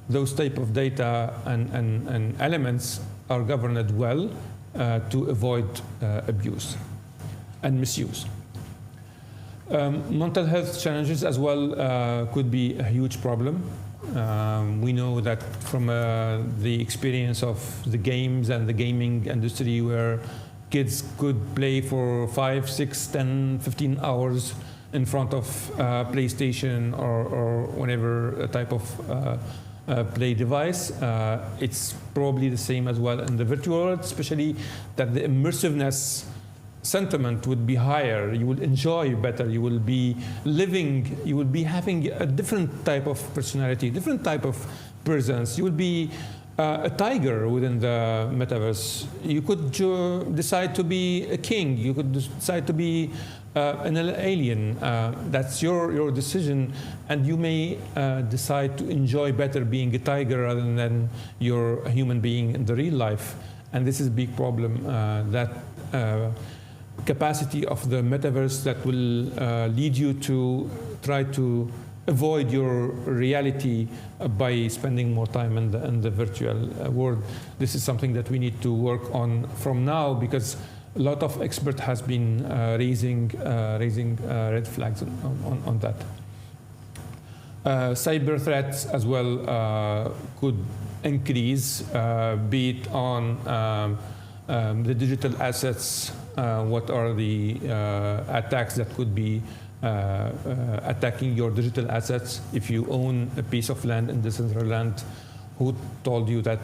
Speaker 2: those type of data and elements are governed well to avoid abuse and misuse. Mental health challenges as well could be a huge problem. We know that from the experience of the games and the gaming industry, where kids could play for 5, 6, 10, 15 hours in front of PlayStation or whatever type of play device. It's probably the same as well in the virtual world, especially that the immersiveness sentiment would be higher. You will enjoy better. You will be living, you will be having a different type of personality, different type of presence. You will be a tiger within the metaverse. You could decide to be a king. You could decide to be an alien. That's your decision, and you may decide to enjoy better being a tiger rather than you're a human being in the real life. And this is a big problem, that capacity of the metaverse that will lead you to try to avoid your reality by spending more time in the virtual world. This is something that we need to work on from now, because a lot of experts has been raising red flags on that. Cyber threats as well could increase, be it on the digital assets. What are the attacks that could be attacking your digital assets? If you own a piece of land in the central land, who told you that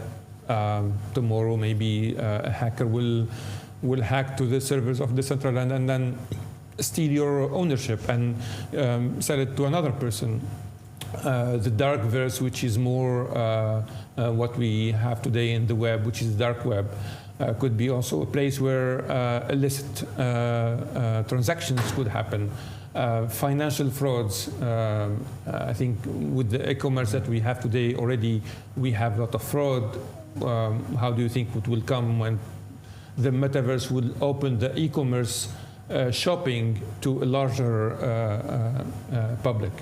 Speaker 2: tomorrow maybe a hacker will hack to the servers of the central land and then steal your ownership and sell it to another person? The dark verse, which is more what we have today in the web, which is dark web, could be also a place where illicit transactions could happen. Financial frauds. I think with the e-commerce that we have today already, we have a lot of fraud. How do you think it will come when the metaverse will open the e-commerce shopping to a larger public?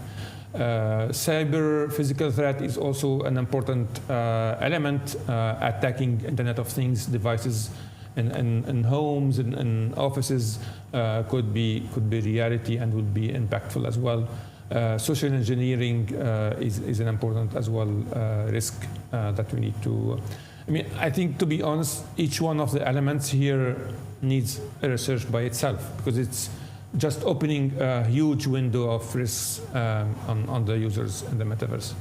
Speaker 2: Cyber physical threat is also an important element. Attacking Internet of Things devices in homes and offices could be reality and would be impactful as well. Social engineering is an important as well risk that we need to. I mean, I think, to be honest, each one of the elements here needs a research by itself, because it's just opening a huge window of risks on the users in the metaverse.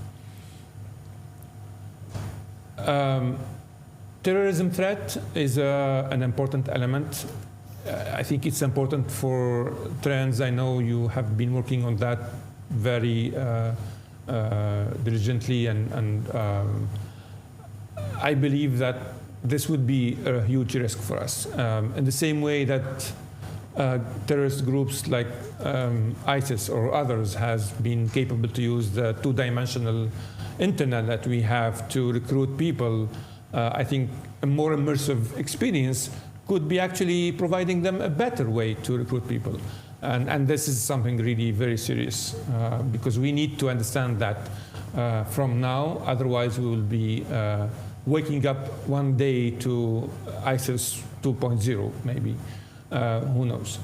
Speaker 2: Terrorism threat is an important element. I think it's important for trends. I know you have been working on that very diligently, and I believe that this would be a huge risk for us. In the same way that terrorist groups like ISIS or others has been capable to use the two-dimensional internet that we have to recruit people, I think a more immersive experience could be actually providing them a better way to recruit people. And this is something really very serious, because we need to understand that from now. Otherwise, we will be waking up one day to ISIS 2.0, maybe. Who knows?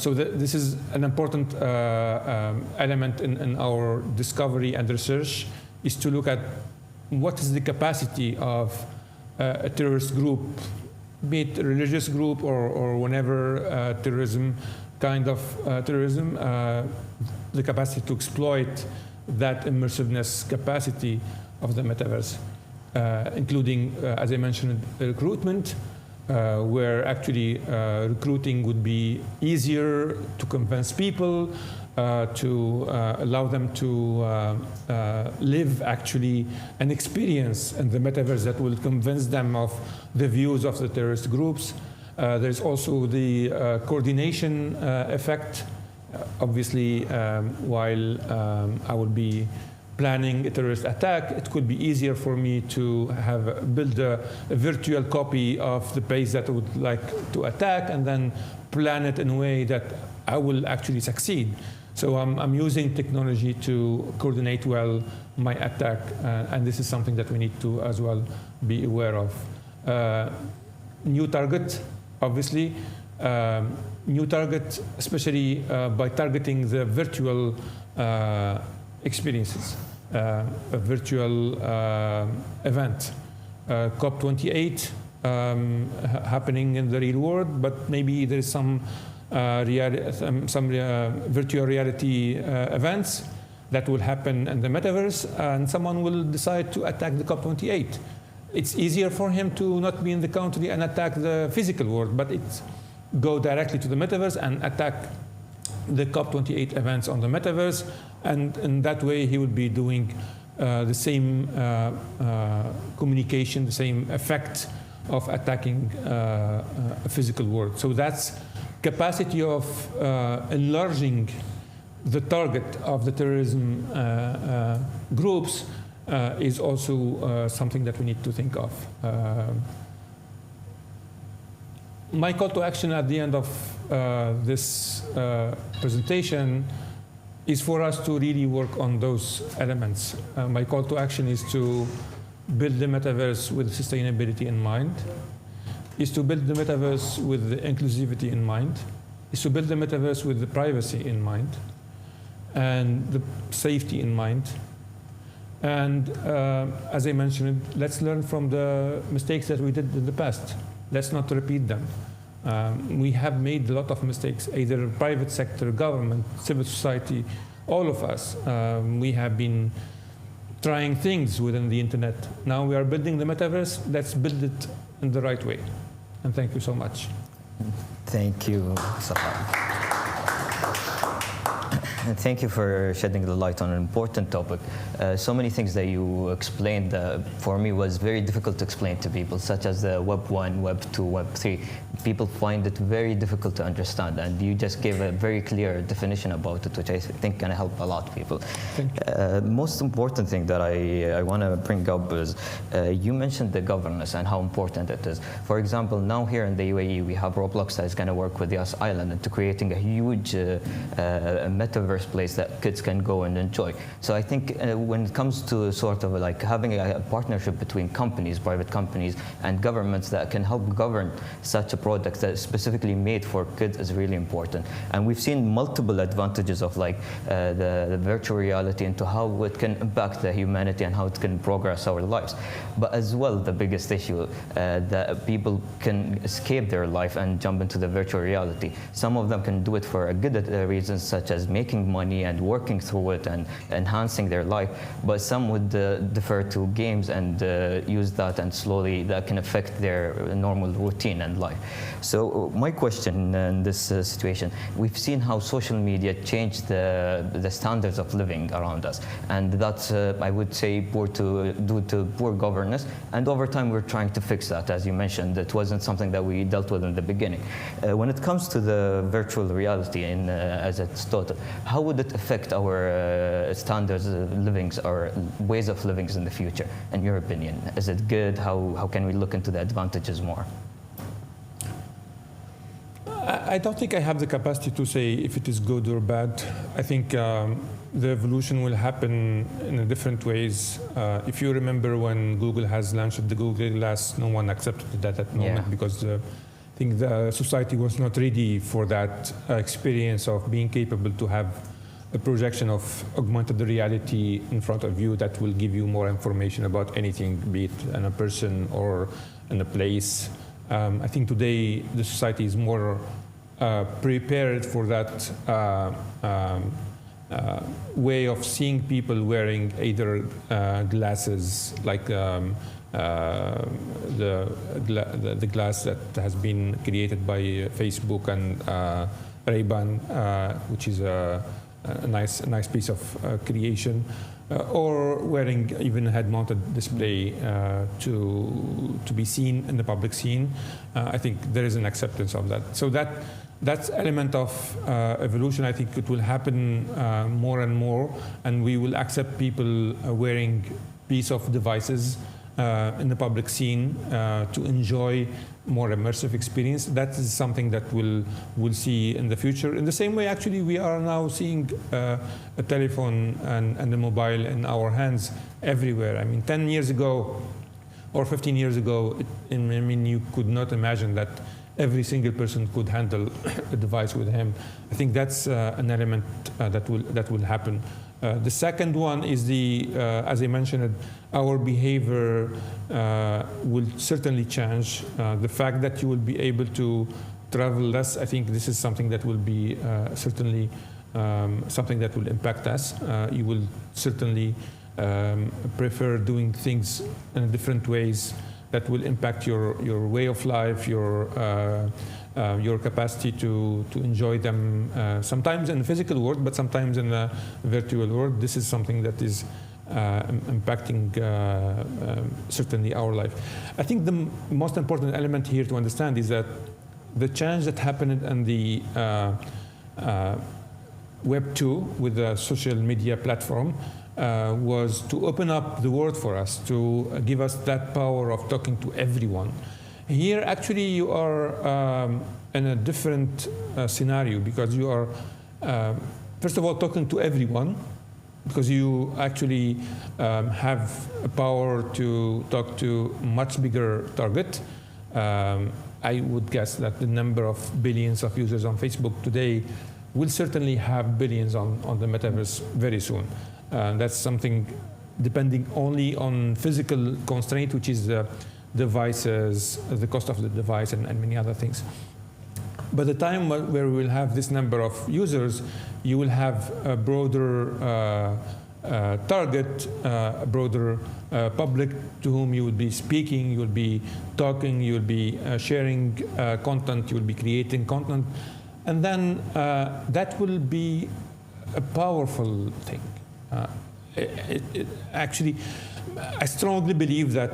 Speaker 2: So this is an important element in our discovery and research, is to look at what is the capacity of a terrorist group, be it a religious group or whenever terrorism, kind of terrorism, the capacity to exploit that immersiveness capacity of the metaverse, including, as I mentioned, recruitment, where actually recruiting would be easier to convince people, to allow them to live actually an experience in the metaverse that will convince them of the views of the terrorist groups. There's also the coordination effect. Obviously, while I will be planning a terrorist attack, it could be easier for me to build a virtual copy of the base that I would like to attack, and then plan it in a way that I will actually succeed. So I'm using technology to coordinate well my attack, and this is something that we need to as well be aware of. New target, obviously. New target, especially by targeting the virtual experiences, a virtual event. COP28 happening in the real world, but maybe there is some virtual reality events that will happen in the metaverse, and someone will decide to attack the COP28. It's easier for him to not be in the country and attack the physical world, but it's go directly to the metaverse and attack the COP28 events on the metaverse, and in that way he will be doing the same communication, the same effect of attacking a physical world. So that's capacity of enlarging the target of the terrorism groups is also something that we need to think of. My call to action at the end of this presentation is for us to really work on those elements. My call to action is to build the metaverse with sustainability in mind, is to build the metaverse with the inclusivity in mind, is to build the metaverse with the privacy in mind, and the safety in mind. And as I mentioned, let's learn from the mistakes that we did in the past. Let's not repeat them. We have made a lot of mistakes, either private sector, government, civil society, all of us. We have been trying things within the internet. Now we are building the metaverse. Let's build it in the right way. And thank you so much.
Speaker 1: Thank you, Safar. And thank you for shedding the light on an important topic. So many things that you explained for me was very difficult to explain to people, such as the Web 1, Web 2, Web 3. People find it very difficult to understand, and you just gave a very clear definition about it, which I think can help a lot of people.
Speaker 2: Thank you.
Speaker 1: Most important thing that I want to bring up is you mentioned the governance and how important it is. For example, now here in the UAE, we have Roblox that is going to work with Yas Island into creating a huge metaverse place that kids can go and enjoy. So I think when it comes to sort of like having a partnership between companies, private companies, and governments that can help govern such a product that is specifically made for kids is really important. And we've seen multiple advantages of like the virtual reality into how it can impact the humanity and how it can progress our lives. But as well, the biggest issue that people can escape their life and jump into the virtual reality. Some of them can do it for a good reasons, such as making money and working through it and enhancing their life, but some would defer to games and use that, and slowly that can affect their normal routine and life. So my question in this situation, we've seen how social media changed the standards of living around us, and that's I would say due to poor governance, and over time we're trying to fix that. As you mentioned, it wasn't something that we dealt with in the beginning. When it comes to the virtual reality as it's taught, how would it affect our standards of livings or ways of living in the future, in your opinion? Is it good? How can we look into the advantages more?
Speaker 2: I don't think I have the capacity to say if it is good or bad. I think the evolution will happen in different ways. If you remember when Google has launched the Google Glass, no one accepted that at the moment because I think the society was not ready for that experience of being capable to have a projection of augmented reality in front of you that will give you more information about anything, be it in a person or in a place. I think today the society is more prepared for that way of seeing people wearing either glasses like the glass that has been created by Facebook and Ray-Ban, which is a nice piece of creation, or wearing even a head-mounted display to be seen in the public scene. I think there is an acceptance of that. So that's element of evolution. I think it will happen more and more, and we will accept people wearing piece of devices in the public scene to enjoy more immersive experience. That is something that we'll see in the future. In the same way, actually, we are now seeing a telephone and a mobile in our hands everywhere. I mean, 10 years ago or 15 years ago, you could not imagine that every single person could handle a device with him. I think that's an element that will happen. The second one is as I mentioned, our behavior will certainly change. The fact that you will be able to travel less, I think this is something that will be certainly something that will impact us. You will certainly prefer doing things in different ways that will impact your way of life, your capacity to enjoy them, sometimes in the physical world, but sometimes in the virtual world. This is something that is impacting certainly our life. I think the most important element here to understand is that the change that happened in the Web 2 with the social media platform was to open up the world for us, to give us that power of talking to everyone. Here, actually, you are in a different scenario, because you are, first of all, talking to everyone, because you actually have a power to talk to much bigger target. I would guess that the number of billions of users on Facebook today will certainly have billions on the metaverse very soon. That's something depending only on physical constraint, which is the devices, the cost of the device, and many other things. By the time where we will have this number of users, you will have a broader target, a broader public to whom you will be speaking, you will be talking, you will be sharing content, you will be creating content. And then that will be a powerful thing. Actually, I strongly believe that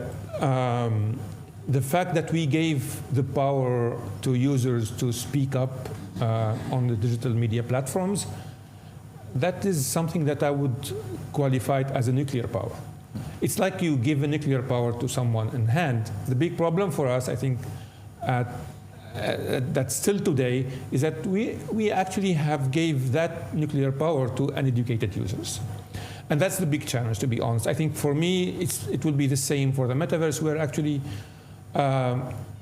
Speaker 2: the fact that we gave the power to users to speak up on the digital media platforms, that is something that I would qualify it as a nuclear power. It's like you give a nuclear power to someone in hand. The big problem for us, I think, that still today is that we actually have gave that nuclear power to uneducated users. And that's the big challenge, to be honest. I think for me, it will be the same for the metaverse, where actually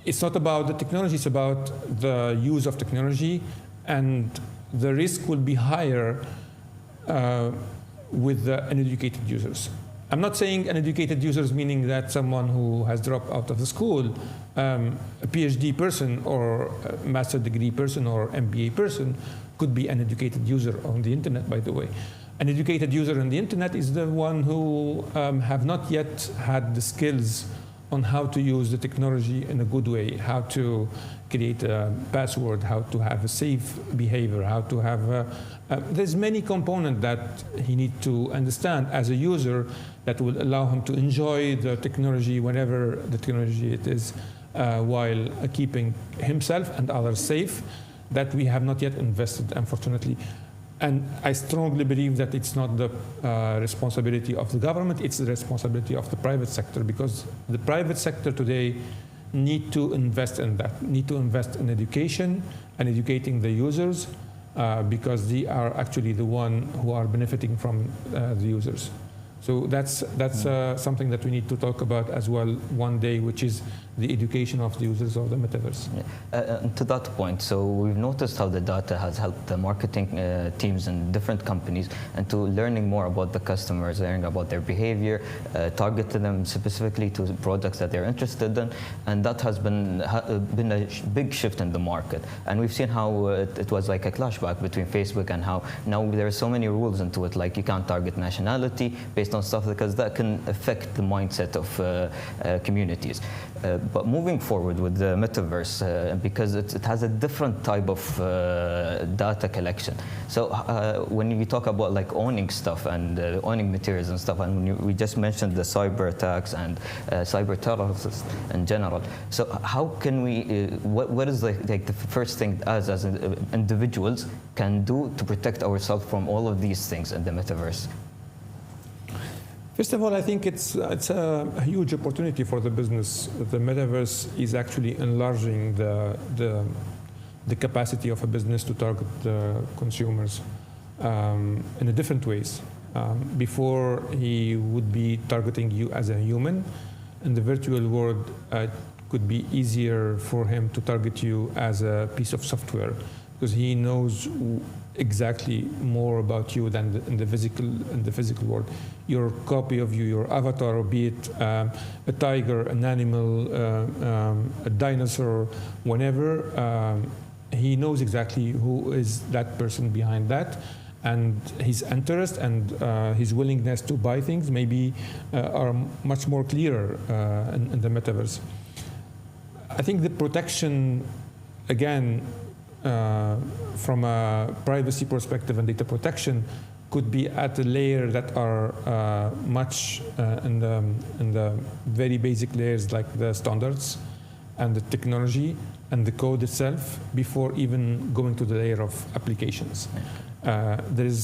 Speaker 2: it's not about the technology, it's about the use of technology, and the risk will be higher with the uneducated users. I'm not saying uneducated users meaning that someone who has dropped out of the school, a PhD person or a master's degree person or MBA person could be an educated user on the internet, by the way. An educated user on the internet is the one who have not yet had the skills on how to use the technology in a good way, how to create a password, how to have a safe behavior, how to have there's many components that he needs to understand as a user that will allow him to enjoy the technology, whatever the technology it is, while keeping himself and others safe, that we have not yet invested, unfortunately. And I strongly believe that it's not the responsibility of the government, it's the responsibility of the private sector, because the private sector today need to invest in that, need to invest in education and educating the users, because they are actually the one who are benefiting from the users. So that's something that we need to talk about as well one day, which is the education of the users of the metaverse.
Speaker 1: To that point, so we've noticed how the data has helped the marketing teams in different companies and to learning more about the customers, learning about their behavior, targeting them specifically to products that they're interested in, and that has been a big shift in the market. And we've seen how it was like a clashback between Facebook and how now there are so many rules into it, like you can't target nationality based on stuff, because that can affect the mindset of communities. But moving forward with the metaverse, because it has a different type of data collection. So when you talk about like owning stuff and owning materials and stuff, and we just mentioned the cyber attacks and cyber terrorists in general. So how can we, what is like the first thing us as individuals can do to protect ourselves from all of these things in the metaverse?
Speaker 2: First of all, I think it's a huge opportunity for the business. The metaverse is actually enlarging the capacity of a business to target the consumers in a different ways. Before, he would be targeting you as a human. In the virtual world, it could be easier for him to target you as a piece of software, because he knows exactly more about you than in the physical world. Your copy of you, your avatar, be it a tiger, an animal, a dinosaur, whenever, he knows exactly who is that person behind that, and his interest and his willingness to buy things maybe are much more clearer in the metaverse. I think the protection, again, from a privacy perspective and data protection, could be at a layer that are much in the very basic layers, like the standards and the technology and the code itself, before even going to the layer of applications. There is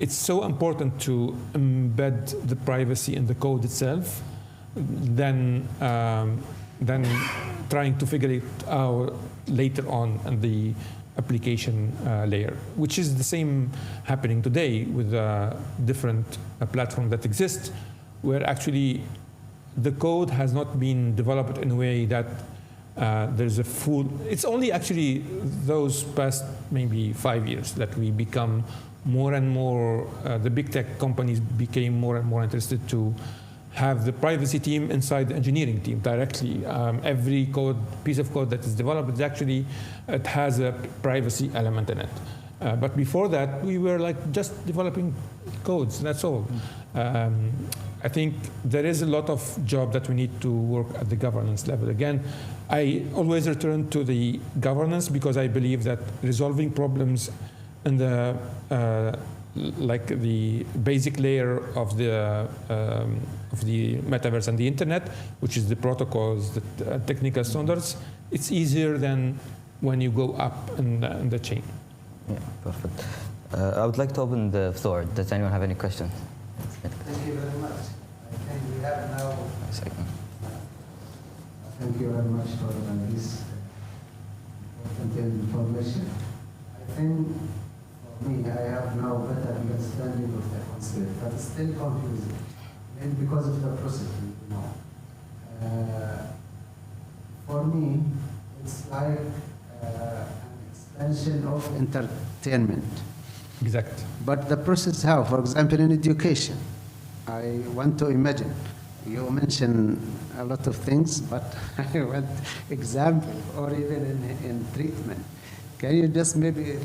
Speaker 2: it's so important to embed the privacy in the code itself than trying to figure it out later on in the application layer, which is the same happening today with different platforms that exist, where actually the code has not been developed in a way that there's a full. It's only actually those past maybe 5 years that we become more and more, the big tech companies became more and more interested to have the privacy team inside the engineering team directly. Every piece of code that is developed, it has a privacy element in it. But before that, we were like just developing codes, that's all. I think there is a lot of job that we need to work at the governance level. Again, I always return to the governance because I believe that resolving problems in the like the basic layer of the metaverse and the internet, which is the protocols, the technical standards, it's easier than when you go up in the chain.
Speaker 1: Yeah, perfect. I would like to open the floor. Does anyone have any questions?
Speaker 3: Thank you very much. I think we have now.
Speaker 1: A second.
Speaker 3: Thank you very much for this important information. I think for me, I have now better understanding of the concept, but it's still confusing, and because of the process, you know. For me, it's like an extension of entertainment.
Speaker 2: Exactly.
Speaker 3: But the process how? For example, in education, I want to imagine. You mentioned a lot of things, but I want example, or even in treatment. Can you just maybe,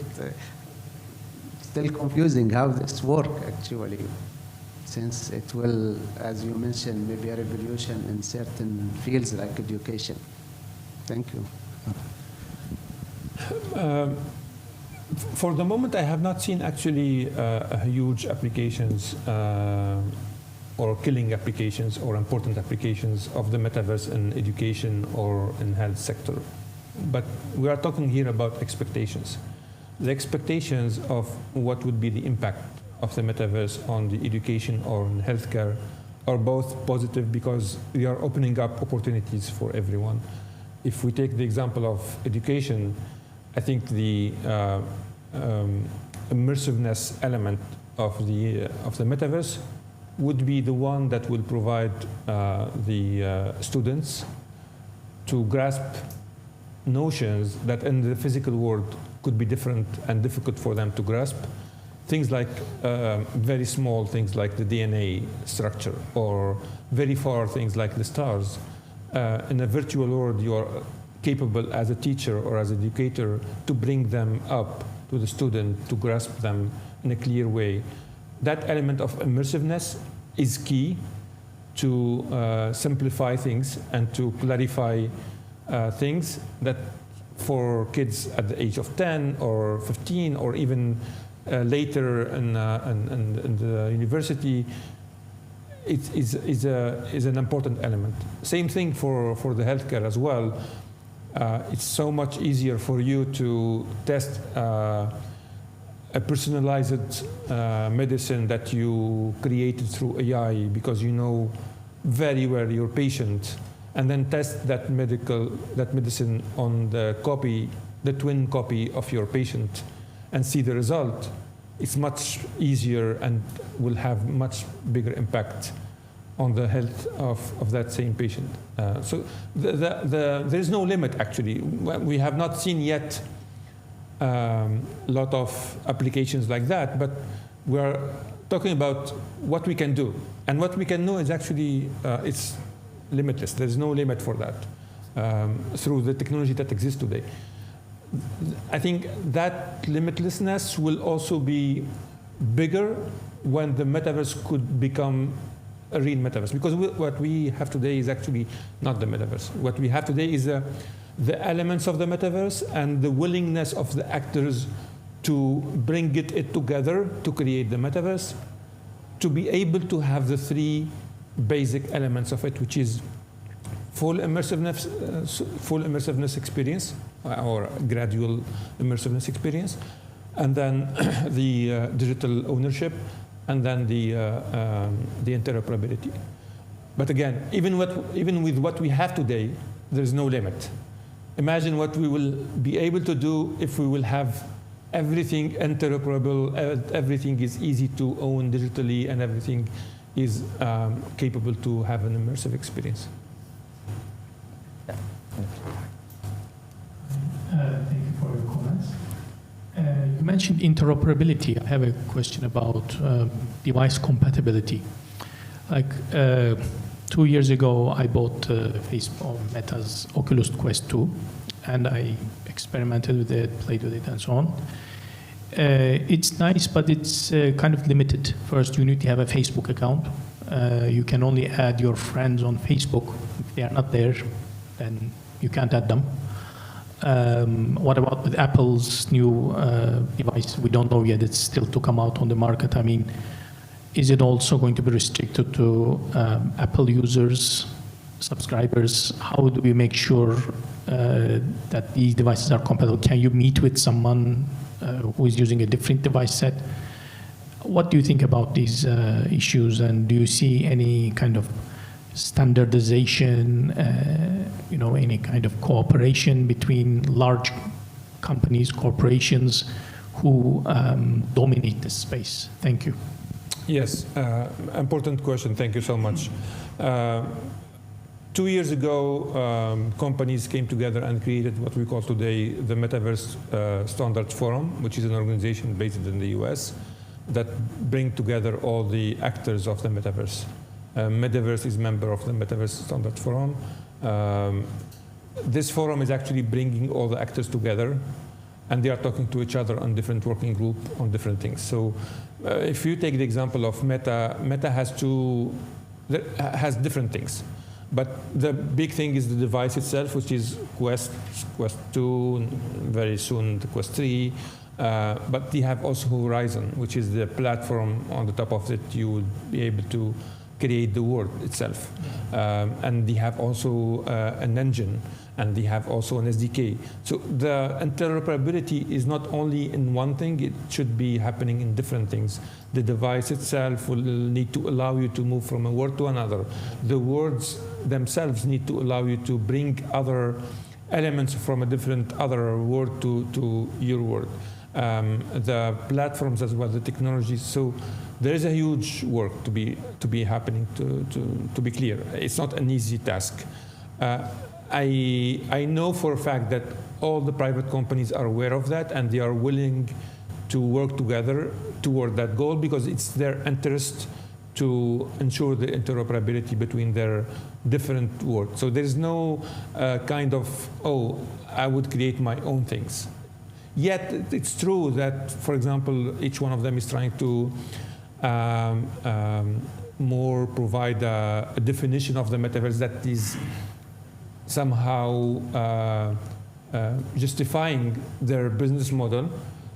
Speaker 3: still confusing how this work actually, since it will, as you mentioned, maybe a revolution in certain fields like education. Thank you.
Speaker 2: For the moment, I have not seen actually huge applications or killing applications or important applications of the metaverse in education or in health sector. But we are talking here about expectations. The expectations of what would be the impact of the metaverse on the education or in healthcare are both positive because they are opening up opportunities for everyone. If we take the example of education, I think the immersiveness element of the metaverse would be the one that will provide the students to grasp notions that in the physical world could be different and difficult for them to grasp. Things like very small things like the DNA structure, or very far things like the stars. In a virtual world, you are capable as a teacher or as an educator to bring them up to the student to grasp them in a clear way. That element of immersiveness is key to simplify things and to clarify things that for kids at the age of 10 or 15 or even later in the university, it is an important element. Same thing for the healthcare as well. It's so much easier for you to test a personalized medicine that you created through AI because you know very well your patient, and then test that medicine on the twin copy of your patient and see the result. It's much easier and will have much bigger impact on the health of that same patient. So there is no limit, actually. We have not seen yet a lot of applications like that, but we're talking about what we can do. And what we can do is actually, it's limitless. There's no limit for that through the technology that exists today. I think that limitlessness will also be bigger when the metaverse could become a real metaverse. Because what we have today is actually not the metaverse. What we have today is the elements of the metaverse and the willingness of the actors to bring it together to create the metaverse, to be able to have the three basic elements of it, which is full immersiveness experience, or gradual immersiveness experience, and then the digital ownership, and then the interoperability. But again, even with what we have today, there is no limit. Imagine what we will be able to do if we will have everything interoperable, everything is easy to own digitally, and everything is capable to have an immersive experience.
Speaker 1: Yeah.
Speaker 4: Thank you for your comments. You mentioned interoperability. I have a question about device compatibility. Like 2 years ago, I bought Facebook Meta's Oculus Quest 2, and I experimented with it, played with it, and so on. It's nice, but it's kind of limited. First, you need to have a Facebook account. You can only add your friends on Facebook. If they are not there, then you can't add them. What about with Apple's new device? We don't know yet. It's still to come out on the market. I mean, is it also going to be restricted to Apple users, subscribers? How do we make sure that these devices are compatible? Can you meet with someone who is using a different device set? What do you think about these issues, and do you see any kind of standardization, any kind of cooperation between large companies, corporations who dominate this space? Thank you.
Speaker 2: Yes, important question. Thank you so much. 2 years ago, companies came together and created what we call today the Metaverse Standards Forum, which is an organization based in the US that bring together all the actors of the Metaverse. Metaverse is member of the Metaverse Standards Forum. This forum is actually bringing all the actors together, and they are talking to each other on different working group on different things. So if you take the example of Meta has different things. But the big thing is the device itself, which is Quest 2, very soon the Quest 3. But they have also Horizon, which is the platform on the top of it you would be able to create the world itself. And they have also an engine, and they have also an SDK. So the interoperability is not only in one thing, it should be happening in different things. The device itself will need to allow you to move from a word to another. The words themselves need to allow you to bring other elements from a different other word to your word. The platforms as well, the technologies. So there is a huge work to be happening, to be clear. It's not an easy task. I know for a fact that all the private companies are aware of that, and they are willing to work together toward that goal, because it's their interest to ensure the interoperability between their different words. So there's no kind of, I would create my own things. Yet it's true that, for example, each one of them is trying to more provide a definition of the metaverse that is somehow justifying their business model.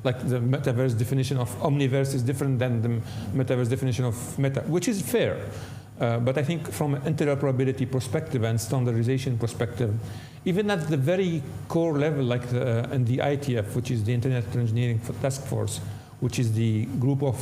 Speaker 2: Like the metaverse definition of omniverse is different than the metaverse definition of meta, which is fair. But I think from an interoperability perspective and standardization perspective, even at the very core level, like in the ITF, which is the Internet Engineering Task Force, which is the group of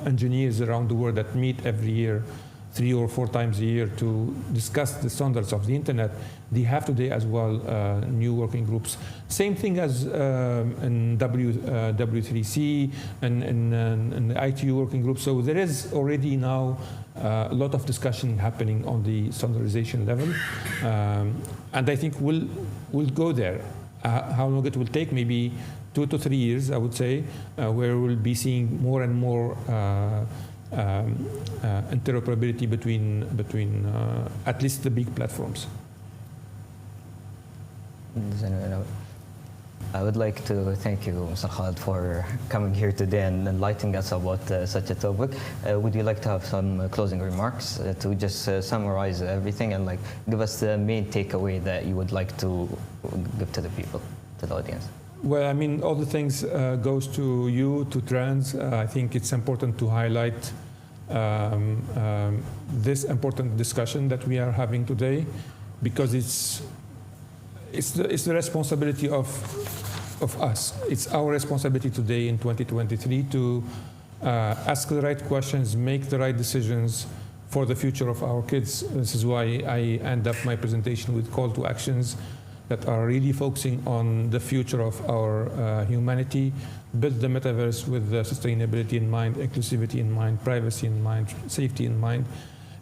Speaker 2: engineers around the world that meet every year, 3 or 4 times a year, to discuss the standards of the internet. They have today as well new working groups. Same thing as in W3C and in the ITU working group. So there is already now a lot of discussion happening on the standardization level. And I think we'll go there. How long it will take? Maybe 2 to 3 years, I would say, where we'll be seeing more and more interoperability between at least the big platforms.
Speaker 1: I would like to thank you, Mr. Khaled, for coming here today and enlightening us about such a topic. Would you like to have some closing remarks to just summarize everything and give us the main takeaway that you would like to give to the people, to the audience?
Speaker 2: Well, I mean, all the things goes to you, to trans. I think it's important to highlight this important discussion that we are having today, because it's the responsibility of us. It's our responsibility today in 2023 to ask the right questions, make the right decisions for the future of our kids. This is why I end up my presentation with call to actions that are really focusing on the future of our humanity, build the metaverse with sustainability in mind, inclusivity in mind, privacy in mind, safety in mind,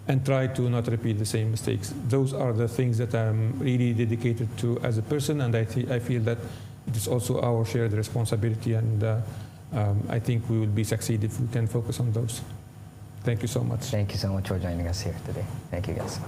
Speaker 2: and try to not repeat the same mistakes. Those are the things that I'm really dedicated to as a person, and I feel that it is also our shared responsibility, and I think we will be succeed if we can focus on those. Thank you so much.
Speaker 1: Thank you so much for joining us here today. Thank you, guys.